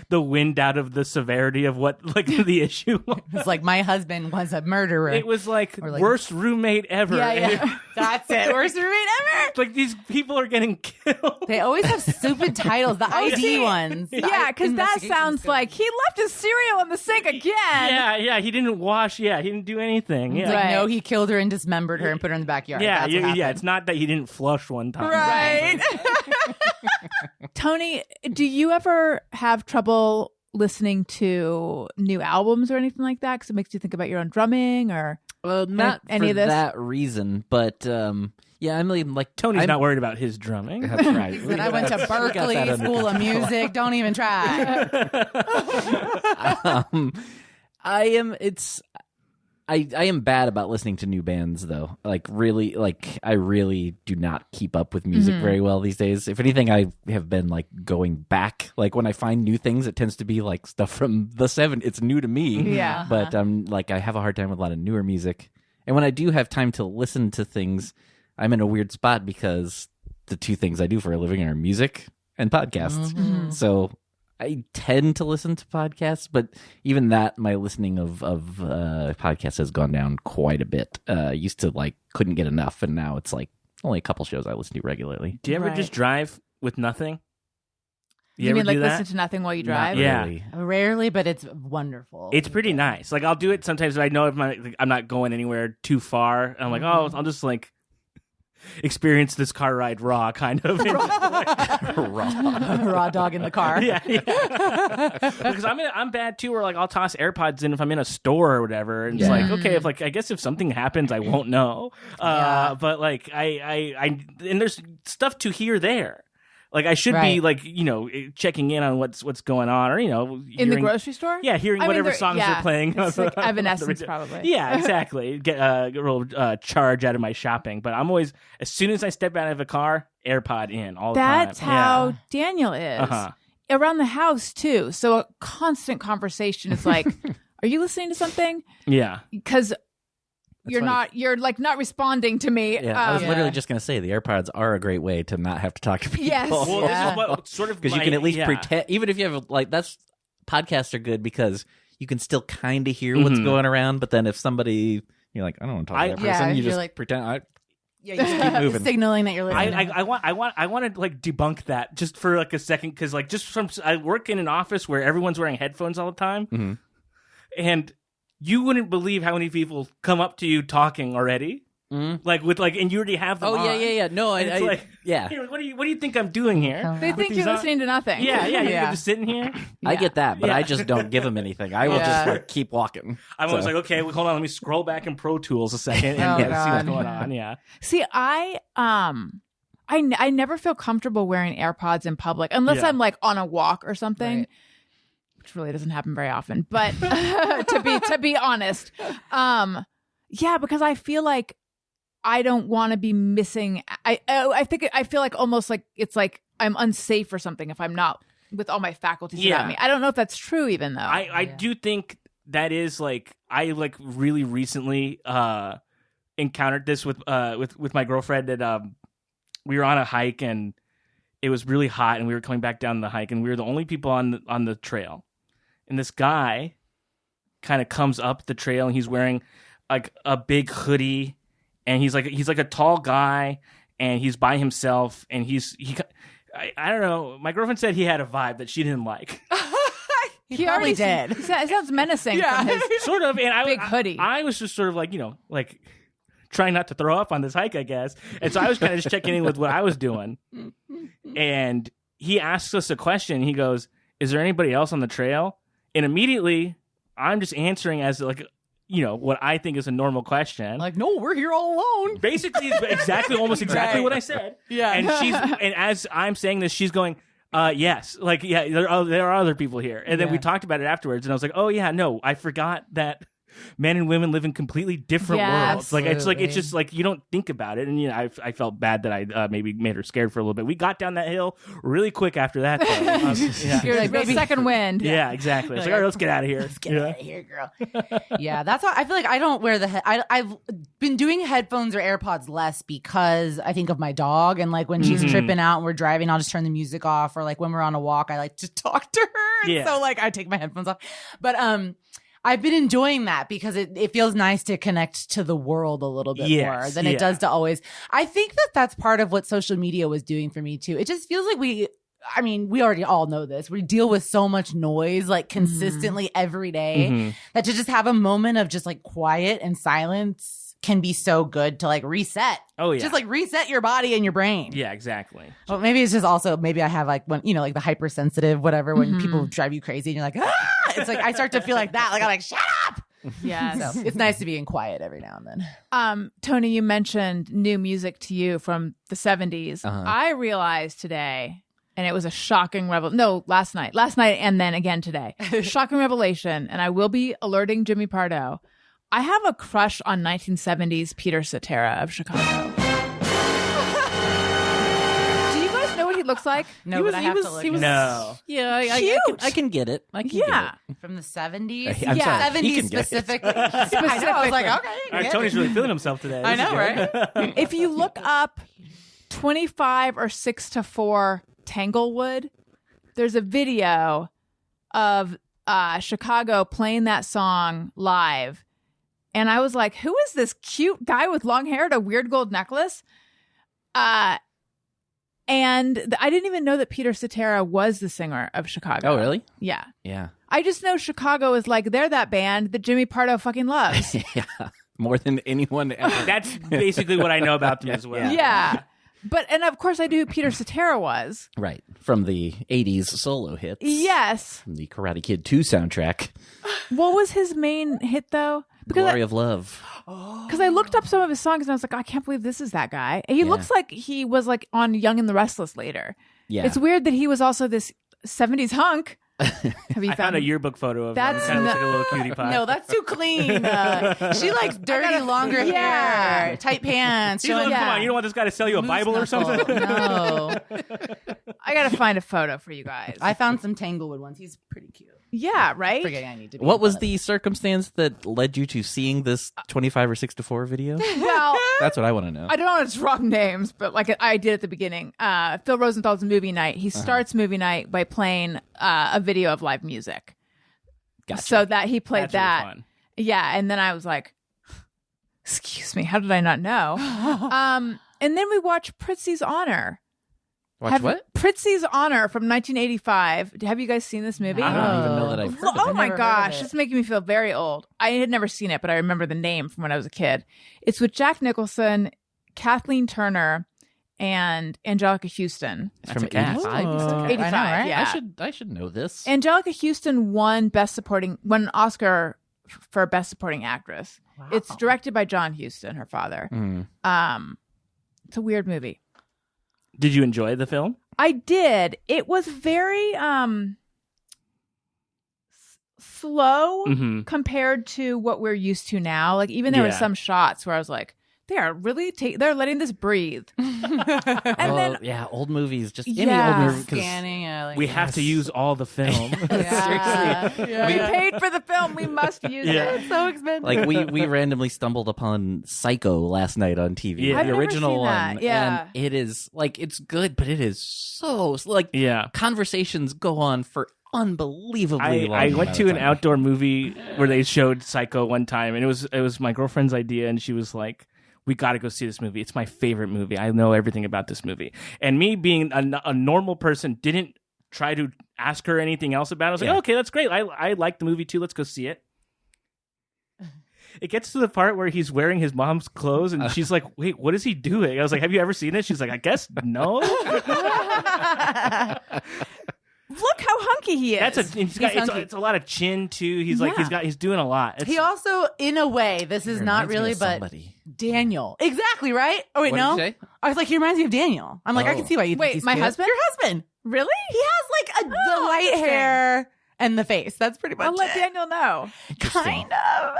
the wind out of the severity of what like the issue was. It's like my husband was a murderer. It was like, Or, like- worst roommate ever. yeah. That's it. Worst roommate ever. Like these people are getting killed. They always have stupid titles, the ID ones. Yeah, because that sounds like he left his cereal in the sink again. Yeah. He didn't wash. Yeah, he didn't do anything. It's Yeah. like, no, he killed her and dismembered her and put her in the backyard. Yeah, That's what happened. It's not that he didn't flush one time. Right. Tony, do you ever have trouble listening to new albums or anything like that? Because it makes you think about your own drumming or Not any for of this? that reason, but yeah, I'm like Tony's I'm not worried about his drumming. That's right. And I went to Berkeley that under School of Music. Don't even try. I am bad about listening to new bands though. Like I really do not keep up with music very well these days. If anything, I have been like going back. Like when I find new things, it tends to be like stuff from the 70s. It's new to me. Yeah. But like I have a hard time with a lot of newer music. And when I do have time to listen to things, I'm in a weird spot because the two things I do for a living are music and podcasts. So I tend to listen to podcasts, but even that, my listening of podcasts has gone down quite a bit. Used to like couldn't get enough, and now it's like only a couple shows I listen to regularly. Do you ever Right. just drive with nothing? You ever mean like do that? listen to nothing while you drive? Not Yeah. really. Rarely, but it's wonderful. It's pretty nice. Like I'll do it sometimes if I know if I'm not going anywhere too far. And I'm like, oh, I'll just like experience this car ride raw, kind of. raw dog in the car. Yeah. Because I'm bad too. Where like I'll toss AirPods in if I'm in a store or whatever, and it's like okay, if like I guess if something happens, I won't know. But like I and there's stuff to hear there. Like I should be Right. like checking in on what's going on, or In the hearing- grocery store? Yeah, hearing I mean, whatever they're- songs yeah. they're playing. It's like on the Evanescence, radio. probably. Yeah, exactly. Get a little charge out of my shopping, but I'm always as soon as I step out of a car, AirPod in all the time. That's how Daniel is. Uh-huh. Around the house, too. So a constant conversation is like, are you listening to something? Yeah. Because you're funny. you're like not responding to me. Yeah, I was Um, literally just gonna say the AirPods are a great way to not have to talk to people. Yes. Well, Yeah. this is what sort of Because you my- can at least yeah. pretend, even if you have like that's podcasts are good because you can still kind of hear what's Mhm. going around. But then if somebody you're like, I don't want to talk to that Yeah, person, you you're just like- pretend. Yeah, you just keep moving. signaling that you're listening. I want to like debunk that just for like a second because like just from I work in an office where everyone's wearing headphones all the time, Mhm. and you wouldn't believe how many people come up to you talking already, like with like, and you already have them. Oh yeah, on. yeah, yeah. No, And it's like, yeah. "Here, what do you think I'm doing here? They think you're listening to nothing. Yeah, Yeah. you're just sitting here. I get that, but Yeah. I just don't give them anything. I will just Yeah. like keep walking. I'm always So- like, okay, well, hold on, let me scroll back in Pro Tools a second and Oh, see what's God. going on. Yeah, See, I never feel comfortable wearing AirPods in public unless Yeah. I'm like on a walk or something. Right. Which really doesn't happen very often, but to be honest, yeah, because I feel like I don't want to be missing. I feel like almost like it's like I'm unsafe or something if I'm not with all my faculties Yeah. about me. I don't know if that's true, even though I do think that is like I like really recently encountered this with my girlfriend that we were on a hike and it was really hot and we were coming back down the hike and we were the only people on the trail, and this guy kind of comes up the trail and he's wearing like a big hoodie and he's like a tall guy and he's by himself and I don't know, my girlfriend said he had a vibe that she didn't like. He probably did. It sounds menacing from his Sort of, and big hoodie. I was just sort of like, like trying not to throw up on this hike, I guess. And so I was kind of just checking in with what I was doing. And he asks us a question. He goes, "Is there anybody else on the trail?" And immediately, I'm just answering as like, what I think is a normal question. Like, no, we're here all alone. Basically, almost exactly what I said. Yeah. And as I'm saying this, she's going, yes, like, yeah, there are other people here. And then we talked about it afterwards, and I was like, oh yeah, no, I forgot that men and women live in completely different Yeah, worlds. Like it's just like you don't think about it. And I felt bad that I maybe made her scared for a little bit. We got down that hill really quick after that. You're like, maybe second wind. Yeah, exactly. It's like, all right, let's get out of here. Let's get out of here, girl. Yeah, that's how I feel like I don't wear the I've been doing headphones or AirPods less because I think of my dog, and like when she's tripping out and we're driving, I'll just turn the music off, or like when we're on a walk, I like to talk to her. And so like I take my headphones off. But I've been enjoying that because it feels nice to connect to the world a little bit more than it does to always. I think that's part of what social media was doing for me too. It just feels like we already all know this. We deal with so much noise like consistently every day that to just have a moment of just like quiet and silence can be so good to like reset. Oh yeah. Just like reset your body and your brain. Yeah, exactly. Well, maybe it's just also, maybe I have like when, like the hypersensitive, whatever, when people drive you crazy and you're like, ah! It's like, I start to feel like that. Like I'm like, shut up. Yes. So it's nice to be in quiet every now and then. Tony, you mentioned new music to you from the 70s. I realized today, and it was a shocking last night and then again today, shocking revelation. And I will be alerting Jimmy Pardo. I have a crush on 1970s Peter Cetera of Chicago. Do you guys know what he looks like? No, but I have to look. No. Yeah, I can get it. I can get it. From the 70s? I'm Yeah. sorry. He 70s can get it. specifically. I know. I was like, okay. All right, Tony's really feeling himself today. I This is know, good. right? If you look up 25 or 6-4 Tanglewood, there's a video of Chicago playing that song live. And I was like, who is this cute guy with long hair and a weird gold necklace? And I didn't even know that Peter Cetera was the singer of Chicago. Oh, really? Yeah. Yeah. I just know Chicago is like, they're that band that Jimmy Pardo fucking loves. Yeah. More than anyone ever. That's basically what I know about them as well. Yeah. And of course I knew who Peter Cetera was. Right. From the 80s solo hits. Yes. From the Karate Kid 2 soundtrack. What was his main hit though? Glory of Love. Because I looked up some of his songs and I was like, I can't believe this is that guy. And he looks like he was like on Young and the Restless later. Yeah. It's weird that he was also this 70s hunk. Have you I found a yearbook photo of him. That's Kind of looks like a little cutie pie. No, that's too clean. She likes dirty, longer hair, tight pants. He's like, showing- come on, you don't want this guy to sell you a Bible or something? No. I got to find a photo for you guys. I found some Tanglewood ones. He's pretty cute. Yeah, right? Forgetting I need to be What in was front the circumstance that led you to seeing this 25 or 6-4 video? Well, That's what I want to know. I don't know if it's wrong names, but like I did at the beginning. Phil Rosenthal's movie night. He starts movie night by playing a video of live music. Gotcha. So that he played That's really that. fun. Yeah, and then I was like, excuse me, how did I not know? And then we watched Pritzi's Honor. Watch what? Pritzi's Honor from 1985. Have you guys seen this movie? I don't even know that I've heard of Oh it. my never heard gosh, of it. it's making me feel very old. I had never seen it, but I remember the name from when I was a kid. It's with Jack Nicholson, Kathleen Turner, and Angelica Houston. It's That's from a cast. 85. you said? 85, I know, right? yeah. I should know this. Angelica Houston won an Oscar for Best Supporting Actress. It's directed by John Huston, her father. It's a weird movie. Did you enjoy the film? I did. It was very slow compared to what we're used to now. Like even there were some shots where I was like, they are really they're letting this breathe. And then yeah, old movies, just any Yeah. old movie. 'cause Scanning. We have to use all the film. Seriously. we paid for the film, we must use Yeah. it. It's so expensive. Like we randomly stumbled upon Psycho last night on TV, Yeah. I've the never original seen that. one. Yeah. And it is like it's good, but it is so like Yeah. conversations go on for unbelievably long. I went amount to of an time. outdoor movie where they showed Psycho one time, and it was my girlfriend's idea, and she was like, "We got to go see this movie. It's my favorite movie. I know everything about this movie." And me being a normal person, didn't try to ask her anything else about it. I was like, Yeah. "Okay, that's great. I like the movie too. Let's go see it." it gets to the part where he's wearing his mom's clothes, and she's like, "Wait, what is he doing?" I was like, "Have you ever seen this?" She's like, "I guess no." Look how hunky he is. It's a lot of chin too. He's like he's doing a lot. He also, in a way, this is not really, but Daniel. Exactly, right? Oh wait, What no. did you say? I was like, he reminds me of Daniel. I'm like, I can see why you. Wait, think he's my cute. husband? Your husband. Really? He has like the light interesting. hair and the face. That's pretty much I'll let it. Daniel know. Kind of.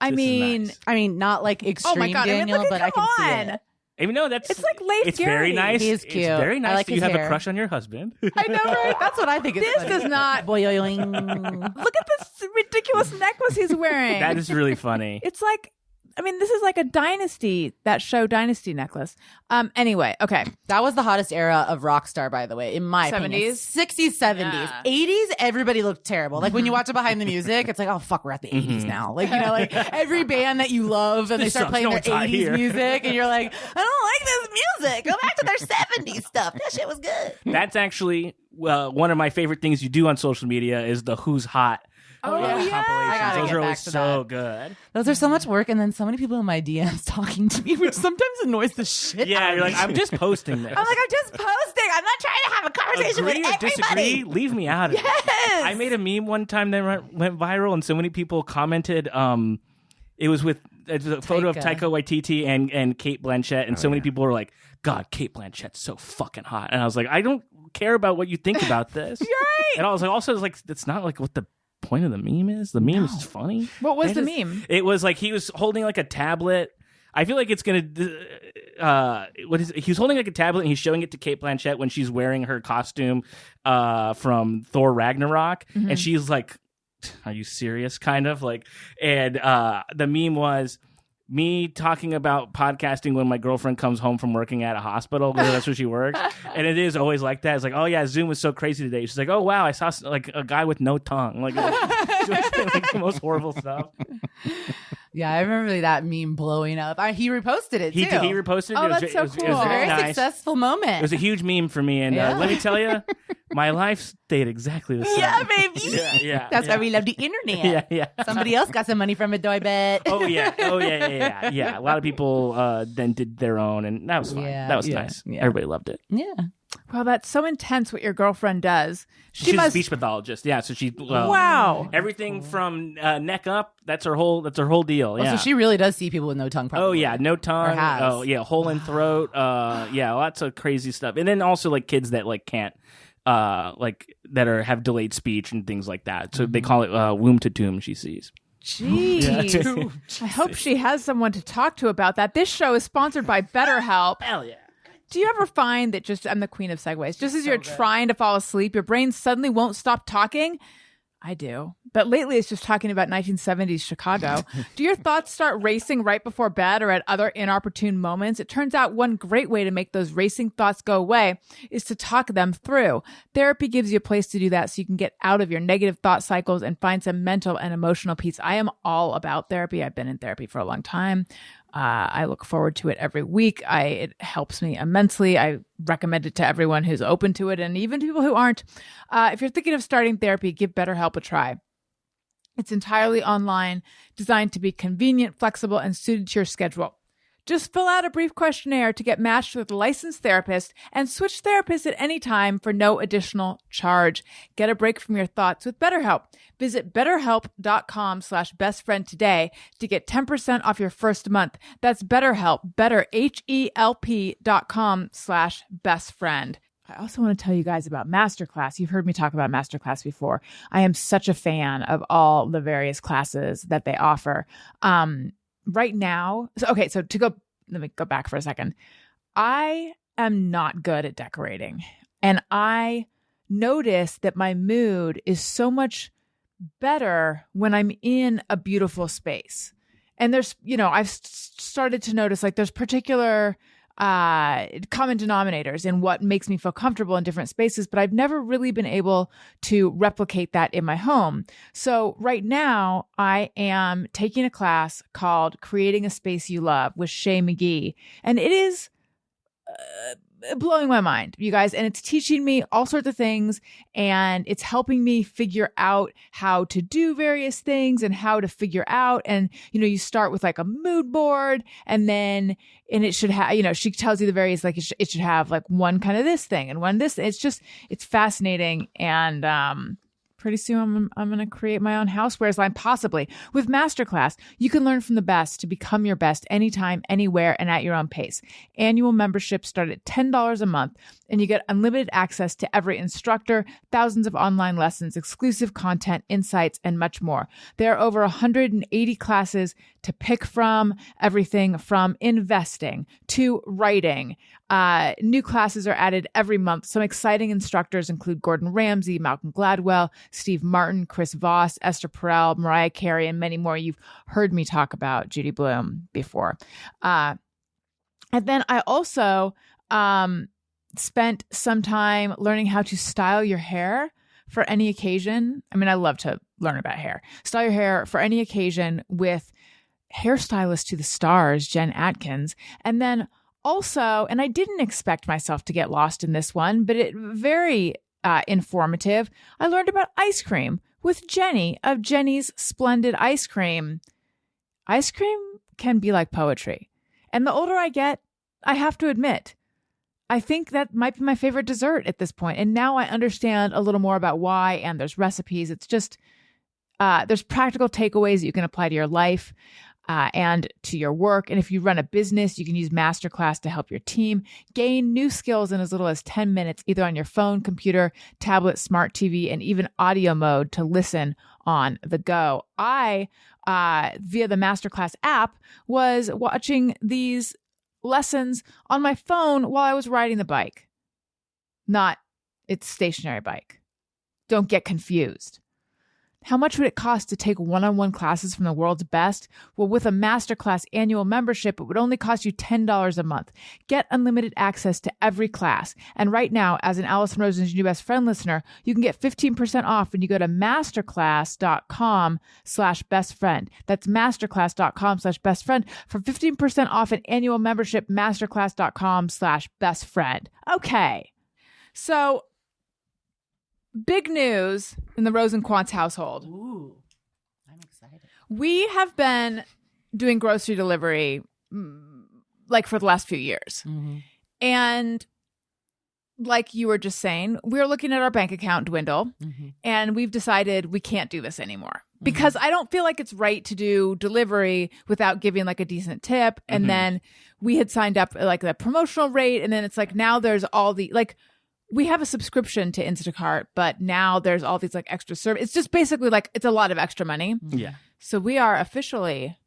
I This is mean, nice. I mean, not like extreme oh my God. Daniel, I mean, but I can see it. Even though that's It's like Leif it's very Garrity. nice. He is It's cute. very I nice like that his you have hair. a crush on your husband. I know, right? That's what I think. Is This funny. does not. Boing. Look at this ridiculous necklace he's wearing. That is really funny. It's like, I mean, this is like a Dynasty, that show Dynasty necklace. Anyway, okay. That was the hottest era of rock star, by the way, in my opinion. 70s? 60s, 70s. Yeah. 80s, everybody looked terrible. Like when you watch it behind the music, it's like, oh, fuck, we're at the 80s now. Like, you know, like every band that you love and they This start sucks. playing No their one's hot 80s here. music and you're like, I don't like this music. Go back to their 70s stuff. That shit was good. That's actually one of my favorite things you do on social media is the Who's Hot Oh, yeah. compilations. I gotta Those get are always back to so that. good. Those are so much work. And then so many people in my DMs talking to me, which sometimes annoys the shit out Yeah, of you're me. like, I'm just posting this. I'm like, I'm just posting. I'm not trying to have a conversation Agree with or everybody. disagree, leave me out of it. Yes. I made a meme one time that went viral, and so many people commented. It was with a photo of Taika. Taika Waititi and Kate Blanchett, and so many people were like, "God, Kate Blanchett's so fucking hot," and I was like, "I don't care about what you think about this." You're right. And I was like, also, it's like, that's not like what the point of the meme is. The meme is funny. What was They the just- meme? It was like he was holding like a tablet. I feel like it's gonna. He's holding like a tablet and he's showing it to Kate Blanchett when she's wearing her costume from Thor Ragnarok, and she's like, "Are you serious?" Kind of like, and the meme was me talking about podcasting when my girlfriend comes home from working at a hospital because that's where she works, and it is always like that. It's like, "Oh yeah, Zoom was so crazy today." She's like, "Oh wow, I saw like a guy with no tongue," like, like the most horrible stuff. Yeah, I remember that meme blowing up. He reposted it, He too. reposted it. Oh, It was, that's it so was, it cool. was very Very nice. successful moment. It was a huge meme for me, and Yeah. let me tell you, my life stayed exactly the same. Yeah, baby. yeah. That's why we love the internet. Yeah. Somebody else got some money from it, though, I bet. Oh yeah. A lot of people then did their own, and that was fine. Yeah, that was yeah, nice. yeah. Everybody loved it. Yeah. Well, that's so intense what your girlfriend does. She's must. a speech pathologist. Yeah, so she Wow. everything from neck up. That's her whole deal. Oh, Yeah. so she really does see people with no tongue, probably. Oh yeah, no tongue. has. Oh yeah, hole in throat. Yeah, lots of crazy stuff. And then also like kids that like can't like that have delayed speech and things like that. So they call it womb to tomb. She sees. Jeez. I hope she has someone to talk to about that. This show is sponsored by BetterHelp. Hell yeah. Do you ever find that I'm the queen of segues, just as you're trying to fall asleep, your brain suddenly won't stop talking? I do. But lately it's just talking about 1970s Chicago. Do your thoughts start racing right before bed or at other inopportune moments? It turns out one great way to make those racing thoughts go away is to talk them through. Therapy gives you a place to do that so you can get out of your negative thought cycles and find some mental and emotional peace. I am all about therapy. I've been in therapy for a long time. I look forward to it every week. It helps me immensely. I recommend it to everyone who's open to it and even people who aren't. If you're thinking of starting therapy, give BetterHelp a try. It's entirely online, designed to be convenient, flexible, and suited to your schedule. Just fill out a brief questionnaire to get matched with a licensed therapist and switch therapists at any time for no additional charge. Get a break from your thoughts with BetterHelp. Visit betterhelp.com/bestfriend today to get 10% off your first month. That's BetterHelp, betterhelp.com/bestfriend. I also want to tell you guys about Masterclass. You've heard me talk about Masterclass before. I am such a fan of all the various classes that they offer. Right now, so let me go back for a second. I am not good at decorating, and I notice that my mood is so much better when I'm in a beautiful space. And there's, I've started to notice like there's particular common denominators in what makes me feel comfortable in different spaces, but I've never really been able to replicate that in my home. So right now I am taking a class called Creating a Space You Love with Shay McGee. And it is blowing my mind, you guys. And it's teaching me all sorts of things, and it's helping me figure out how to do various things and how to figure out. And, you start with like a mood board, and it should have, she tells you the various, like it should have like one kind of this thing and one this. It's fascinating. And, pretty soon I'm going to create my own housewares line, possibly. With Masterclass, you can learn from the best to become your best anytime, anywhere, and at your own pace. Annual memberships start at $10 a month, and you get unlimited access to every instructor, thousands of online lessons, exclusive content, insights, and much more. There are over 180 classes to pick from, everything from investing to writing. New classes are added every month. Some exciting instructors include Gordon Ramsay, Malcolm Gladwell, Steve Martin, Chris Voss, Esther Perel, Mariah Carey, and many more. You've heard me talk about Judy Blume before. And then I also spent some time learning how to style your hair for any occasion. I mean, I love to learn about hair. Style your hair for any occasion with hairstylist to the stars, Jen Atkins. And then also, and I didn't expect myself to get lost in this one, but it very informative. I learned about ice cream with Jenny of Jenny's Splendid Ice Cream. Ice cream can be like poetry. And the older I get, I have to admit, I think that might be my favorite dessert at this point. And now I understand a little more about why, and there's recipes. It's just, there's practical takeaways that you can apply to your life and to your work. And if you run a business, you can use Masterclass to help your team gain new skills in as little as 10 minutes, either on your phone, computer, tablet, smart TV, and even audio mode to listen on the go. I, via the Masterclass app, was watching these lessons on my phone while I was riding the bike. Not its stationary bike. Don't get confused. How much would it cost to take one-on-one classes from the world's best? Well, with a Masterclass annual membership, it would only cost you $10 a month. Get unlimited access to every class. And right now, as an Alison Rosen's New Best Friend listener, you can get 15% off when you go to masterclass.com/bestfriend. That's masterclass.com/bestfriend for 15% off an annual membership, masterclass.com/bestfriend. Okay. So, big news in the Rosenquantz household. Ooh, I'm excited. We have been doing grocery delivery like for the last few years. Mm-hmm. And like you were just saying, we're looking at our bank account dwindle, and we've decided we can't do this anymore because I don't feel like it's right to do delivery without giving like a decent tip. And then we had signed up like the promotional rate, and then it's like now there's all the like, we have a subscription to Instacart, but now there's all these like extra service. It's just basically like it's a lot of extra money. Yeah. So we are officially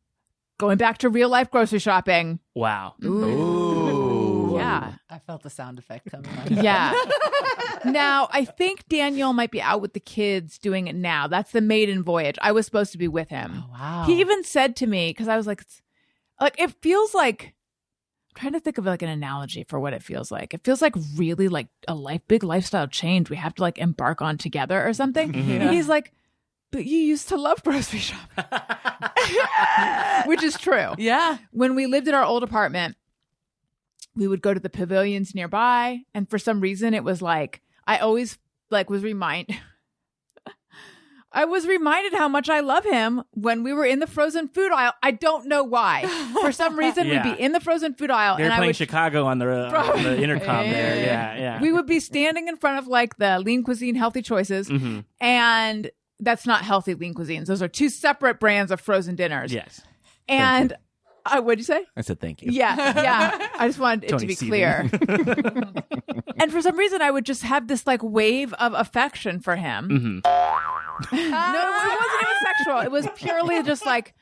going back to real life grocery shopping. Wow. Ooh. Yeah. I felt the sound effect coming on. Yeah. Now, I think Daniel might be out with the kids doing it now. That's the maiden voyage. I was supposed to be with him. Oh, wow. He even said to me, because I was like, it feels like, I'm trying to think of like an analogy for what it feels like. It feels like really like a big lifestyle change we have to like embark on together or something. And he's like, but you used to love grocery shopping. Which is true. Yeah. When we lived in our old apartment, we would go to the pavilions nearby. And for some reason, it was like, I always like I was reminded how much I love him when we were in the frozen food aisle. I don't know why. For some reason, we'd be in the frozen food aisle. They're and playing I would, Chicago on the intercom there. Yeah, yeah. We would be standing in front of like the Lean Cuisine Healthy Choices. And that's not healthy Lean Cuisines. Those are two separate brands of frozen dinners. Yes. And what'd you say? I said thank you. Yeah. I just wanted it Tony to be Seaton. clear. And for some reason, I would just have this like wave of affection for him. No, it wasn't even sexual. It was purely just like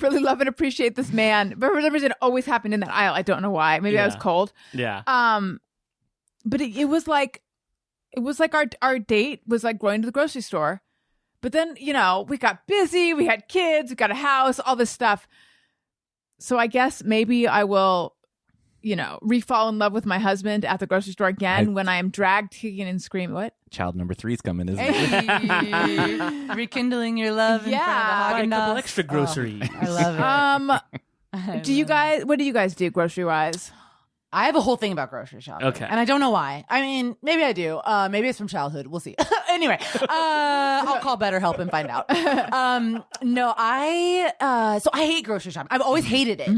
really love and appreciate this man. But for some reason, it always happened in that aisle. I don't know why. Maybe I was cold. Yeah. But it was like our date was like going to the grocery store. But then, we got busy. We had kids. We got a house. All this stuff. So I guess maybe I will, re-fall in love with my husband at the grocery store again when I am dragged, kicking and screaming. What? Child number 3's coming, isn't it? Rekindling your love in front of the Buy a couple Haagen-Dazs. extra groceries. I love it. What do you guys do grocery wise? I have a whole thing about grocery shopping. Okay. And I don't know why. I mean, maybe I do. Maybe it's from childhood. We'll see. Anyway, I'll call BetterHelp and find out. No, so I hate grocery shopping. I've always hated it.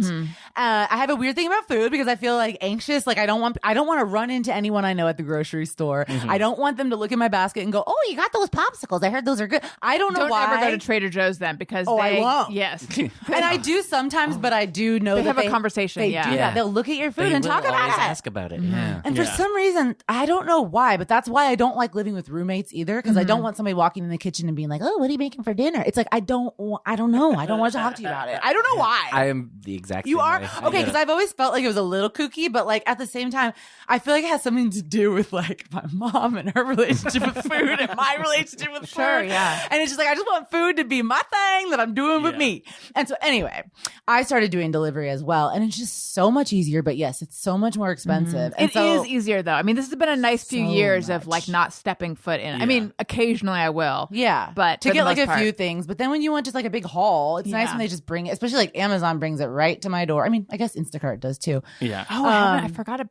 I have a weird thing about food because I feel like anxious. Like I don't want to run into anyone I know at the grocery store. I don't want them to look in my basket and go, "Oh, you got those popsicles. I heard those are good." I don't know why. Don't ever go to Trader Joe's then because I won't. Yes. And I do sometimes, but I do know They that have a conversation, They yeah. do that. They'll look at your food They and will talk about always it. ask about it. Yeah. And for some reason, I don't know why, but that's why I don't like living with roommates either. Because I don't want somebody walking in the kitchen and being like, "Oh, what are you making for dinner?" It's like I don't know. I don't want to talk to you about it. I don't know why. I am the exact You same are way. okay because I've always felt like it was a little kooky, but like at the same time, I feel like it has something to do with like my mom and her relationship with food and my relationship with Sure, food. yeah. And it's just like I just want food to be my thing that I'm doing with me. And so anyway, I started doing delivery as well, and it's just so much easier. But yes, it's so much more expensive. And It is easier though. I mean, this has been a nice few So years of much. like not stepping foot in. I mean, occasionally I will. Yeah, But to for get the like most a part- few things, but then when you want just like a big haul, it's nice Yeah. when they just bring it. Especially like Amazon brings it right to my door. I mean, I guess Instacart does too. Yeah. Oh, I forgot to.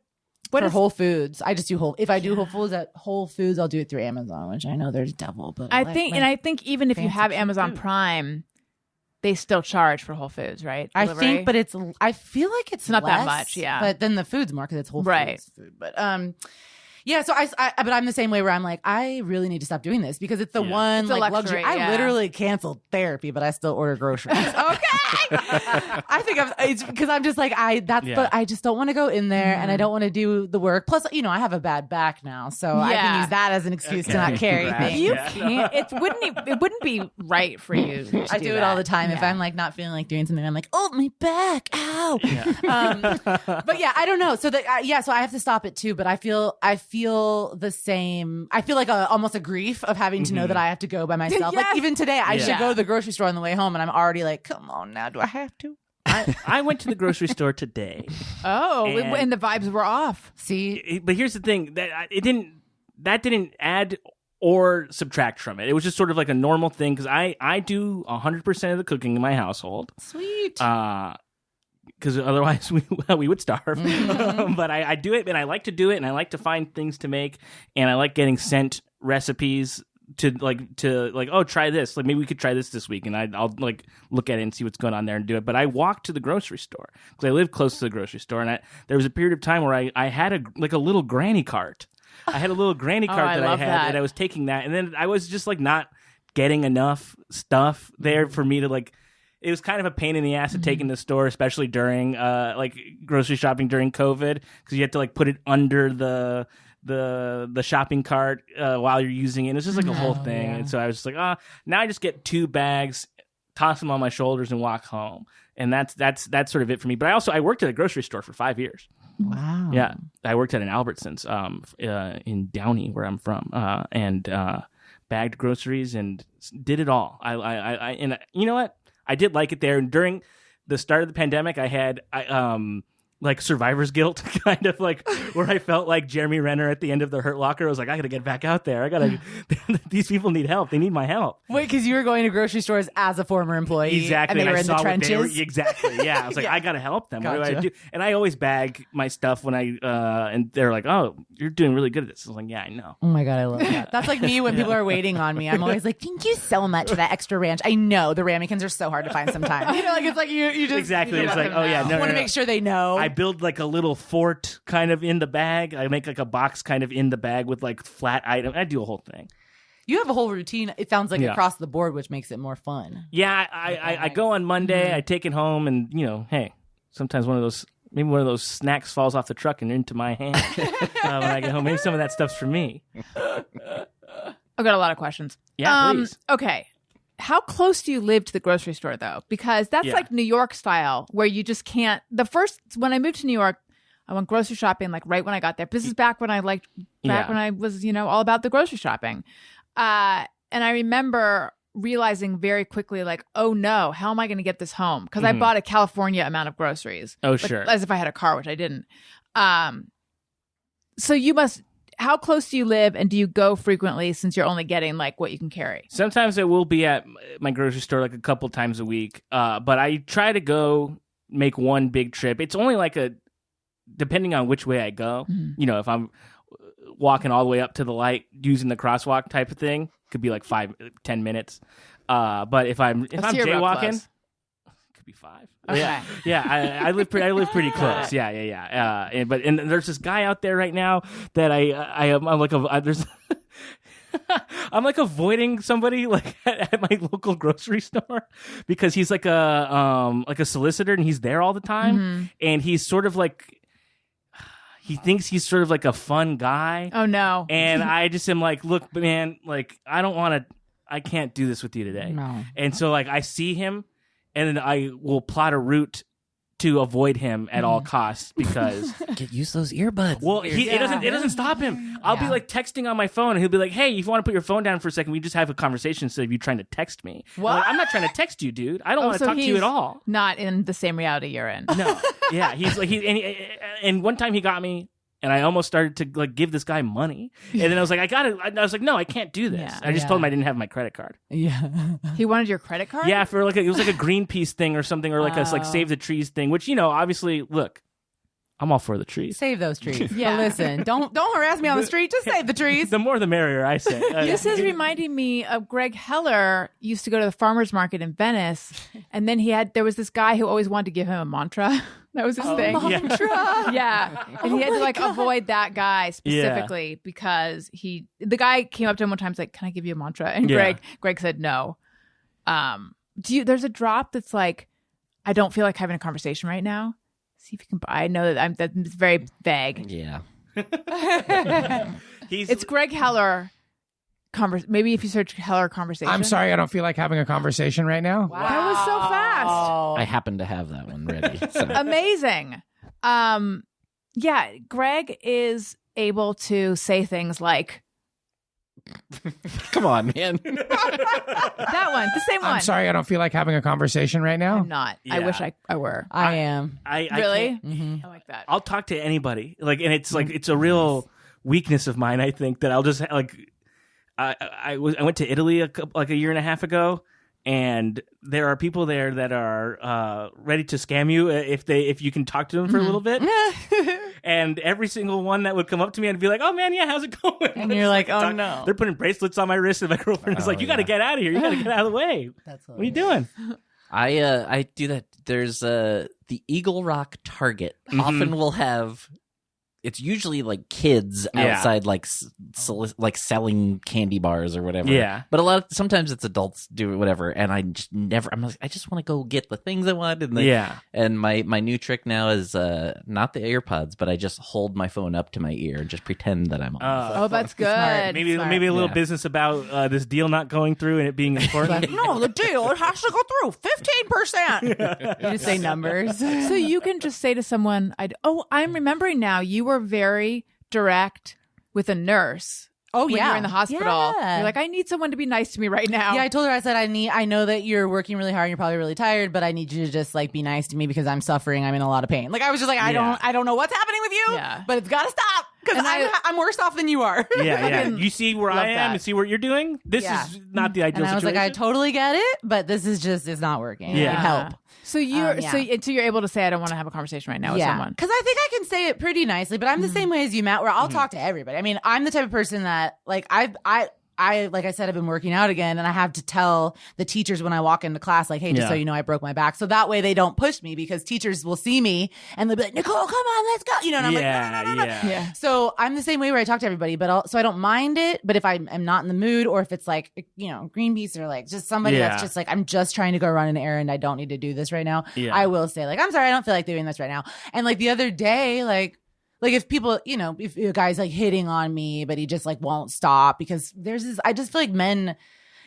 What For is Whole Foods, I just do If I do Whole Foods, I'll do it through Amazon, which I know there's devil, but I like think, my- and I think even if you fancy have cheap Amazon food. Prime, they still charge for Whole Foods, right? I Delivery? think, but I feel like it's not that less, much, yeah. But then the food's more because it's Whole Right. Foods food. But yeah. So but I'm the same way where I'm like, I really need to stop doing this because it's the one It's a like luxury, luxury. yeah. I literally canceled therapy, but I still order groceries. Okay. I think it's because I'm just like but I just don't want to go in there and I don't want to do the work. Plus, I have a bad back now, so I can Yeah. use that as an excuse to not carry Congrats. things. You Yeah. can't. It wouldn't be right for you. To I do it all the time. If Yeah. I'm like not feeling like doing something, I'm like, oh, my back, ow. But yeah, I don't know. So so I have to stop it too. But I feel the same. I feel like almost a grief of having to know that I have to go by myself. Yes. Like even today, I Yeah. should go to the grocery store on the way home, and I'm already like, come on now, do I have to? I went to the grocery store today. Oh, And- and the vibes were off. See, But here's the thing that didn't add or subtract from it. It was just sort of like a normal thing because I do 100% of the cooking in my household. sweet. Because otherwise we would starve. But I do it, and I like to do it, and I like to find things to make, and I like getting sent recipes to oh, try this, like maybe we could try this week, and I'll like look at it and see what's going on there and do it. But I walked to the grocery store because I live close to the grocery store, and there was a period of time where I had a little granny cart. I had a little granny cart I that I love had, that. and I was taking that, and then I was just like not getting enough stuff there for me to like. It was kind of a pain in the ass to take in the store, especially during like grocery shopping during COVID, because you had to like put it under the shopping cart while you're using it. It's just like a whole thing. And so I was just like, now I just get 2 bags, toss them on my shoulders, and walk home. And that's sort of it for me. But I worked at a grocery store for 5 years. Wow. Yeah, I worked at an Albertsons in Downey, where I'm from, and bagged groceries and did it all. And you know what? I did like it there. And during the start of the pandemic, I had like survivor's guilt, kind of like where I felt like Jeremy Renner at the end of the Hurt Locker. I was like, I got to get back out there. These people need help. They need my help. Wait, because you were going to grocery stores as a former employee, Exactly. and they were I in saw the what they were- trenches. exactly. Yeah. I was like, I got to help them. What do I Gotcha. do? And I always bag my stuff when and they're like, oh, you're doing really good at this. I was like, yeah, I know. Oh my God, I love that. That's like me when people are waiting on me. I'm always like, thank you so much for that extra ranch. I know the ramekins are so hard to find sometimes. Like it's like you just Exactly. you It's let like, them oh, yeah, know. no, want to no, make sure they know. I build like a little fort kind of in the bag. I make like a box kind of in the bag with like flat items. I do a whole thing. You have a whole routine. It sounds like Yeah. across the board, which makes it more fun. Yeah, I go on Monday. I take it home, and hey, sometimes one of those snacks falls off the truck and into my hand when I get home. Maybe some of that stuff's for me. I've got a lot of questions. Yeah, please. Okay. How close do you live to the grocery store, though? Because that's Yeah. like New York style, where you just can't. When I moved to New York, I went grocery shopping like right when I got there. This is back when I when I was, all about the grocery shopping. And I remember realizing very quickly, like, oh no, how am I going to get this home? Because I bought a California amount of groceries. Oh, like, sure. as if I had a car, which I didn't. So you must. How close do you live, and do you go frequently since you're only getting like what you can carry? Sometimes I will be at my grocery store like a couple times a week, but I try to go make one big trip. It's only like depending on which way I go, you know, if I'm walking all the way up to the light using the crosswalk type of thing, could be like 5-10 minutes. But if I'm jaywalking, could be 5. Okay. Yeah, I live pretty close. Yeah. And there's this guy out there right now that I'm like avoiding somebody like at my local grocery store because he's like a solicitor and he's there all the time and he's sort of like he thinks he's sort of like a fun guy. Oh no. And I just am like, look, man, like I can't do this with you today. No. And so like I see him and then I will plot a route to avoid him at all costs because Use those earbuds. well, it doesn't stop him. I'll be like texting on my phone, and he'll be like, "Hey, if you want to put your phone down for a second, we just have a conversation instead of you trying to text me." I'm like, I'm not trying to text you, dude. I don't want to talk to you at all. Not in the same reality you're in. No, yeah, he's like and one time he got me. And I almost started to like give this guy money, and then I was like, I was like, no, I can't do this. Yeah. I just told him I didn't have my credit card. Yeah. He wanted your credit card? Yeah, for like it was like a Greenpeace thing or something, or like a like Save the Trees thing. Which obviously, look, I'm all for the trees. Save those trees. Yeah. But listen, don't harass me on the street. Just save the trees. The more the merrier, I say. This is reminding me of Greg Heller used to go to the farmer's market in Venice, and then there was this guy who always wanted to give him a mantra. That was his thing. Yeah. And he had to like avoid that guy specifically because the guy came up to him one time and was like, "Can I give you a mantra?" And Greg said no. There's a drop that's like, "I don't feel like having a conversation right now." See if you can. I know that's very vague. Yeah. It's Greg Heller. Maybe if you search Heller conversation. I'm sorry, I don't feel like having a conversation right now. Wow. That was so fast. I happen to have that one ready. So. Amazing. Yeah, Greg is able to say things like, Come on, man. that one, the same one. I'm sorry, I don't feel like having a conversation right now. I'm not. I Yeah. wish I were. I am. I Really? can't- I like that. I'll talk to anybody. Like, and it's like it's a real weakness of mine. I think that I'll just like. I went to Italy a year and a half ago, and there are people there that are ready to scam you if you can talk to them for a little bit. And every single one that would come up to me, I'd be like, "Oh man, yeah, how's it going?" And you're like, "Oh no." They're putting bracelets on my wrist, and my girlfriend is like, "You got to get out of here. You got to get out of the way. What are you doing?" I do that. There's the Eagle Rock Target often will have. It's usually like kids outside, like like selling candy bars or whatever. Yeah, but sometimes it's adults do whatever, and I just never. I'm like, I just want to go get the things I want. And and my new trick now is not the AirPods, but I just hold my phone up to my ear and just pretend that I'm on. Oh, that's good. Maybe a little business about this deal not going through and it being important. No, the deal, it has to go through 15%. You just say numbers. So you can just say to someone, I'm remembering now, you were very direct with a nurse. Oh, when yeah. you were in the hospital. Yeah. You're like, I need someone to be nice to me right now. Yeah, I told her, I said, I know that you're working really hard and you're probably really tired, but I need you to just like be nice to me because I'm suffering. I'm in a lot of pain. Like I was just like, I don't know what's happening with you, but it's got to stop because I'm worse off than you are. Yeah. You see where I am and see what you're doing. This is not the ideal and I was situation. like, I totally get it, but this is just, it's not working. I need help. So you're so you're able to say, I don't want to have a conversation right now with someone. Because I think I can say it pretty nicely, but I'm the same way as you, Matt, where I'll talk to everybody. I mean, I'm the type of person that like I like I said, I've been working out again, and I have to tell the teachers when I walk into class, like, hey, just so you know, I broke my back. So that way they don't push me because teachers will see me and they'll be like, Niccole, come on, let's go. You know, and I'm like, no. Yeah. So I'm the same way where I talk to everybody, but so I don't mind it. But if I'm not in the mood, or if it's like, you know, Greenpeace or like just somebody that's just like, I'm just trying to go run an errand, I don't need to do this right now. I will say like, I'm sorry, I don't feel like doing this right now. And like the other day, like if people, you know, if a guy's like hitting on me, but he just like won't stop because there's this, I just feel like men,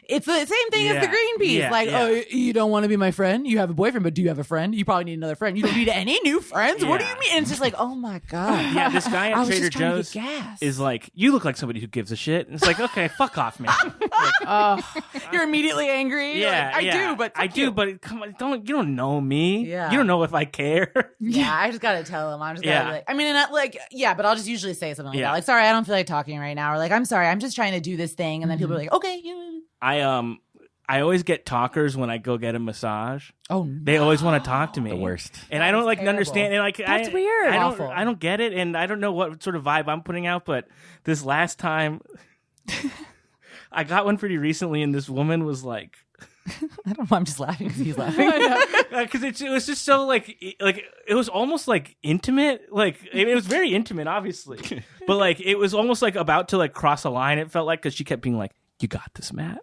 it's the same thing as the Greenpeace. Oh, you don't want to be my friend? You have a boyfriend, but do you have a friend? You probably need another friend. You don't need any new friends? What do you mean? And it's just like, oh my God. Yeah, this guy at Trader Joe's is like, you look like somebody who gives a shit. And it's like, okay, fuck off, man. You're immediately angry. Yeah, like, I do, but come on, you don't know me. Yeah. You don't know if I care. Yeah, I just gotta tell him. I'm just gotta be like, I mean, and but I'll just usually say something like that. Like, sorry, I don't feel like talking right now. Or like, I'm sorry, I'm just trying to do this thing. And then people are like, okay. I always get talkers when I go get a massage. Oh, no. They always want to talk to me. The worst. And I don't like terrible. understand. And like That's weird. Awful. I don't get it, and I don't know what sort of vibe I'm putting out. But this last time, I got one pretty recently, and this woman was like, I don't know. I'm just laughing because he's laughing. because it was just so like it was almost like intimate. Like it was very intimate, obviously, but like it was almost like about to like cross a line. It felt like because she kept being like, "You got this, Matt."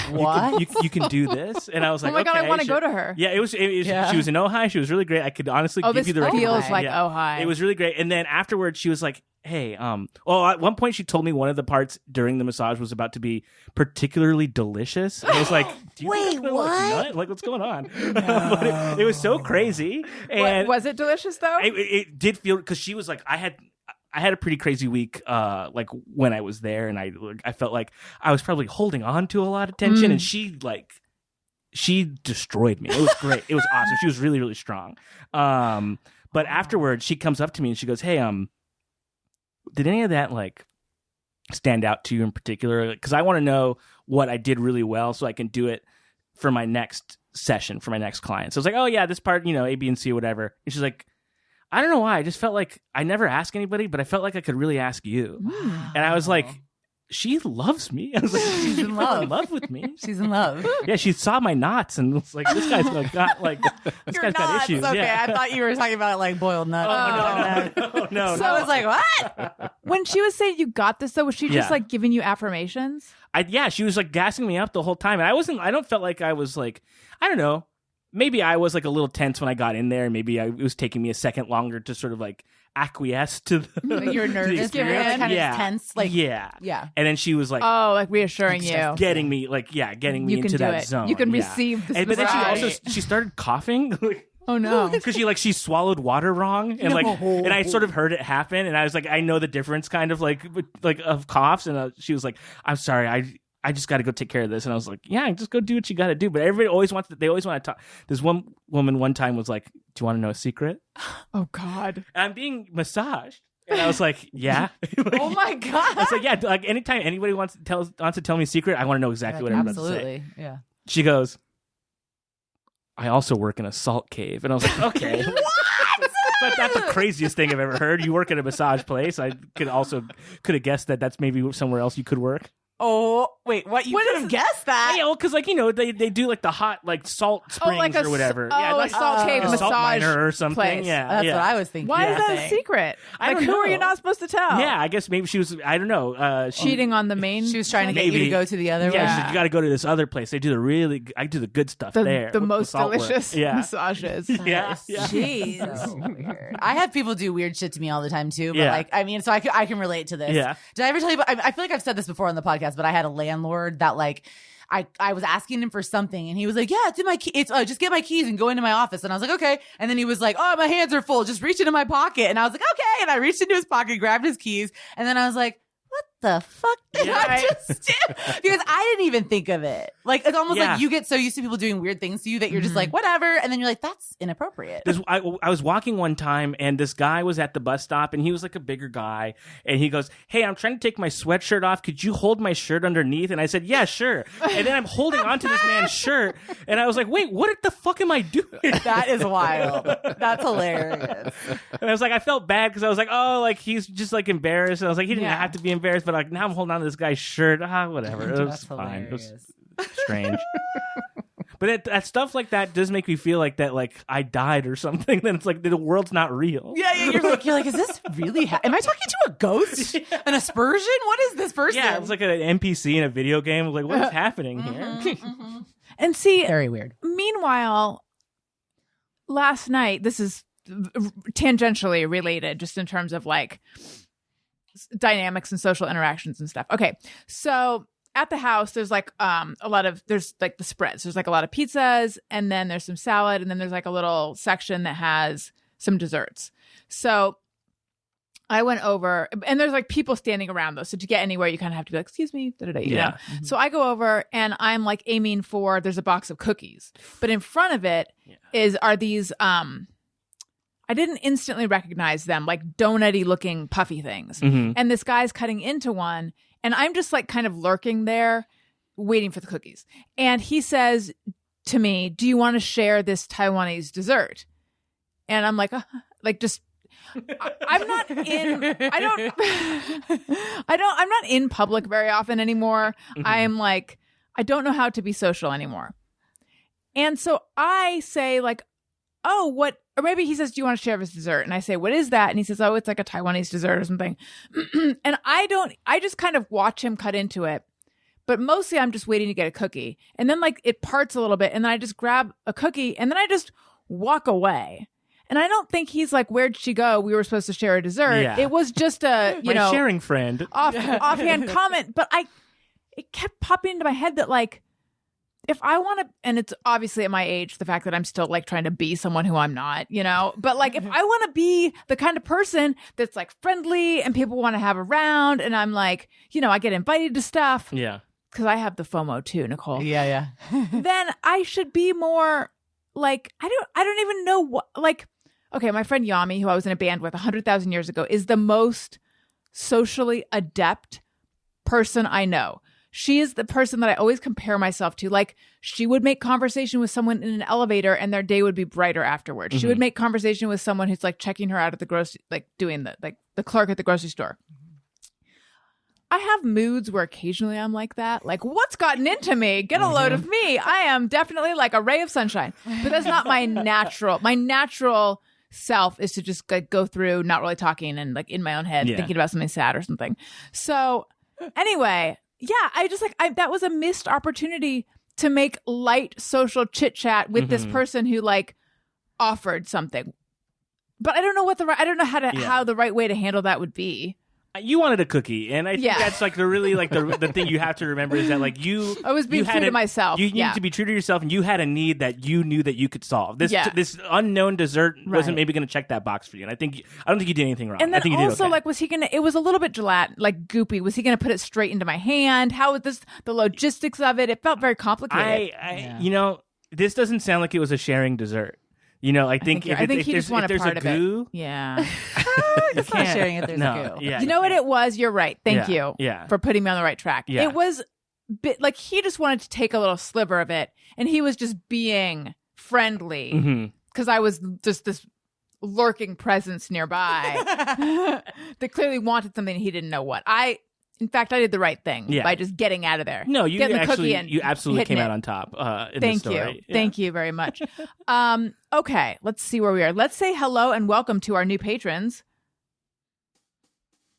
What? You can do this, and I was like, Oh my God, I okay, wanna sure. go to her. Yeah, it was. Yeah. She was in Ojai. She was really great. I could honestly Oh, give this you the feels recommendation. like Yeah. Ojai. It was really great. And then afterwards, she was like, "Hey, well, at one point she told me one of the parts during the massage was about to be particularly delicious." And I was like, "Do you Wait, think I'm gonna, what? Like, nut? Like, what's going on?" But it was so crazy, and Was it delicious though? it did feel because she was like, I had a pretty crazy week, like when I was there, and I felt like I was probably holding on to a lot of tension, and she destroyed me. It was great. It was awesome. She was really, really strong. But afterwards, she comes up to me and she goes, "Hey, did any of that like stand out to you in particular? Because I want to know what I did really well, so I can do it for my next session, for my next client." So I was like, "Oh yeah, this part, A, B, and C, whatever." And she's like, "I don't know why. I just felt like I never ask anybody, but I felt like I could really ask you." And I was like, "She loves me." I was like, She's in love. in love with me. She's in love. Yeah, she saw my knots and was like, "This guy's got issues." Okay, Yeah. I thought you were talking about like boiled nuts. No. So I was like, what? When she was saying you got this though, was she just Yeah. like giving you affirmations? She was like gassing me up the whole time, and I don't felt like I was like, I don't know. Maybe I was like a little tense when I got in there, and maybe it was taking me a second longer to sort of like acquiesce to the You're to the nervous. You're experience. really kind Yeah. of tense. Like, yeah. yeah. And then she was like, Oh, like reassuring you. getting me getting me You can into do that it. zone. You can Yeah. receive this But then massage. she started coughing Oh no. because she swallowed water wrong, and and I sort of heard it happen, and I was like, I know the difference kind of like of coughs, and she was like, "I'm sorry, I just got to go take care of this." And I was like, "Yeah, just go do what you got to do." But everybody always they always want to talk. This one woman one time was like, "Do you want to know a secret?" Oh God. And I'm being massaged. And I was like, "Yeah." Oh my God. I was like, "Yeah." Like anytime anybody wants to tell me a secret, I want to know exactly what I'm about to say. Absolutely. Yeah. She goes, "I also work in a salt cave," and I was like, "Okay." But that's the craziest thing I've ever heard. You work at a massage place. I could have guessed that that's maybe somewhere else you could work. Oh, wait, what? You could have guessed that. Yeah, well, because they do like the hot like salt springs like or whatever. Oh, yeah, a salt cave a massage salt miner or something. place. Yeah, That's yeah. what I was thinking. Why is that a Thing. secret? I Like don't who are you know. not supposed to tell? Yeah, I guess maybe she was. I don't know. Cheating on the main. She was trying to get you Maybe. to go to the other Yeah, one. she said, you got to go to this other place. They do I do the good stuff there. the with most salt work. delicious Yeah. massages. Yeah, yeah. Jeez. So weird. I have people do weird shit to me all the time too. But Yeah. like, I mean, so I can relate to this. Yeah. Did I ever tell you about, I feel like I've said this before on the podcast, but I had a landlord that like, I was asking him for something and he was like, "Yeah, it's in my key. It's just get my keys and go into my office." And I was like, "Okay." And then he was like, "Oh, my hands are full. Just reach into my pocket." And I was like, "Okay." And I reached into his pocket, grabbed his keys, and then I was like, "What the fuck did I just do?" Because I didn't even think of it. Like it's almost Yeah. like you get so used to people doing weird things to you that you're just like, whatever, and then you're like, that's inappropriate. I was walking one time and this guy was at the bus stop and he was like a bigger guy and he goes, "Hey, I'm trying to take my sweatshirt off. Could you hold my shirt underneath?" And I said, "Yeah, sure." And then I'm holding onto this man's shirt and I was like, "Wait, what the fuck am I doing?" That is wild. That's hilarious. And I was like, I felt bad because I was like, oh, like he's just like embarrassed. And I was like, he didn't Yeah. have to be embarrassed, but like now I'm holding on to this guy's shirt. Whatever. It was That's fine. It was hilarious. strange. But that stuff like that does make me feel like that, like I died or something. Then it's like the world's not real. Yeah, you're like, is this really? Am I talking to a ghost? An aspersion? What is this person? Yeah, it's like an NPC in a video game. Like, what is happening here? And see, very weird. meanwhile, last night, this is tangentially related just in terms of like dynamics and social interactions and stuff. Okay. So at the house, there's like there's like the spreads. There's like a lot of pizzas and then there's some salad and then there's like a little section that has some desserts. So I went over and there's like people standing around though. So to get anywhere, you kind of have to be like, "Excuse me, you know? Mm-hmm. So I go over and I'm like aiming for, there's a box of cookies, but in front of it are these, I didn't instantly recognize them, like donut-y looking puffy things. Mhm. And this guy's cutting into one and I'm just like kind of lurking there waiting for the cookies. And he says to me, do you want to share this Taiwanese dessert? And I'm like just, I'm not in public very often anymore. I'm like, I don't know how to be social anymore. And so I say like, oh, what, or maybe he says, do you want to share this dessert? And I say, what is that? And he says, oh, it's like a Taiwanese dessert or something. And I just kind of watch him cut into it. But mostly I'm just waiting to get a cookie. And then like it parts a little bit and then I just grab a cookie and then I just walk away. And I don't think he's like, where'd she go? We were supposed to share a dessert. Yeah. It was just a, My sharing friend. offhand comment. But it kept popping into my head that like, if I want to, and it's obviously at my age, the fact that I'm still like trying to be someone who I'm not, but like if I want to be the kind of person that's like friendly and people want to have around and I'm like, I get invited to stuff. Yeah. Because I have the FOMO too, Niccole. Yeah. Then I should be more like, I don't even know what, like, okay, my friend Yami, who I was in a band with 100,000 years ago, is the most socially adept person I know. She is the person that I always compare myself to. Like, she would make conversation with someone in an elevator and their day would be brighter afterwards. She would make conversation with someone who's like checking her out at the grocery, like doing the clerk at the grocery store. I have moods where occasionally I'm like that. Like, what's gotten into me? Get a load of me. I am definitely like a ray of sunshine. But that's not my natural. My natural self is to just like go through not really talking and like in my own head thinking about something sad or something. So anyway, yeah, I just like that was a missed opportunity to make light social chit chat with this person who like offered something. But I don't know I don't know how the right way to handle that would be. You wanted a cookie, and I think that's like the really like the thing you have to remember is that like I was being true to myself. You need to be true to yourself, and you had a need that you knew that you could solve. This unknown dessert wasn't maybe going to check that box for you, and I don't think you did anything wrong. And then I think you also did okay. like was he gonna? It was a little bit like goopy. Was he gonna put it straight into my hand? How was the logistics of it? It felt very complicated. This doesn't sound like it was a sharing dessert. I think he just wanted part of goo, it. Yeah. It's not sharing it. There's a goo. Yeah, you know what it was? You're right. Thank you for putting me on the right track. Yeah. It was like he just wanted to take a little sliver of it, and he was just being friendly because I was just this lurking presence nearby that clearly wanted something he didn't know what. In fact, I did the right thing by just getting out of there. No, you absolutely came out on top. Thank you. Yeah. Thank you very much. Okay, let's see where we are. Let's say hello and welcome to our new patrons.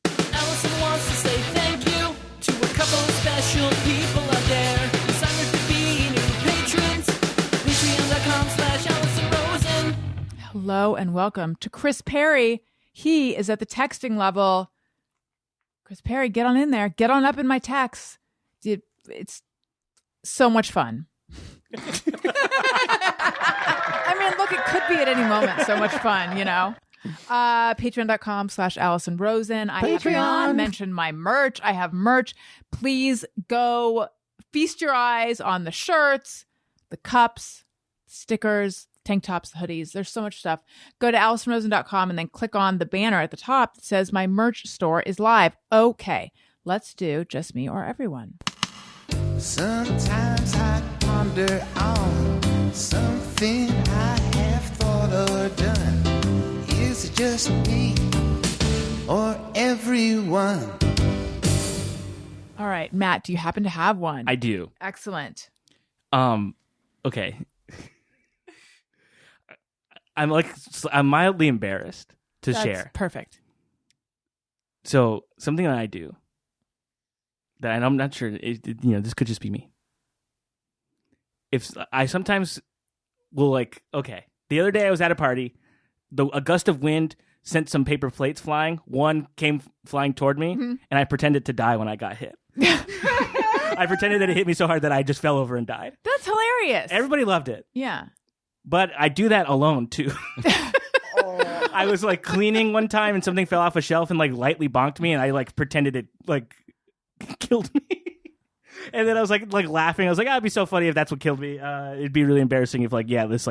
Alison wants to say thank you to a couple of special people out there who signed up to be new patrons. Patreon.com/AlisonRosen. Hello and welcome to Chris Perry. He is at the texting level. Chris Perry, get on in there. Get on up in my texts. It's so much fun. I mean, look, it could be at any moment so much fun, Patreon.com/AlisonRosen. I have not mentioned my merch. I have merch. Please go feast your eyes on the shirts, the cups, stickers, tank tops, hoodies. There's so much stuff. Go to AlisonRosen.com and then click on the banner at the top that says my merch store is live. Okay, let's do Just Me or Everyone. Sometimes I ponder on something I have thought or done. Is it just me or everyone? All right, Matt, do you happen to have one? I do. Excellent. Okay. I'm mildly embarrassed to share. Perfect. So something that I do that I'm not sure, this could just be me. If I sometimes will the other day I was at a party, a gust of wind sent some paper plates flying. One came flying toward me, and I pretended to die when I got hit. I pretended that it hit me so hard that I just fell over and died. That's hilarious. Everybody loved it. Yeah. But I do that alone, too. I was, cleaning one time, and something fell off a shelf and, lightly bonked me, and I, pretended it, killed me. And then I was, laughing. I was like, it'd be so funny if that's what killed me. It'd be really embarrassing if, this,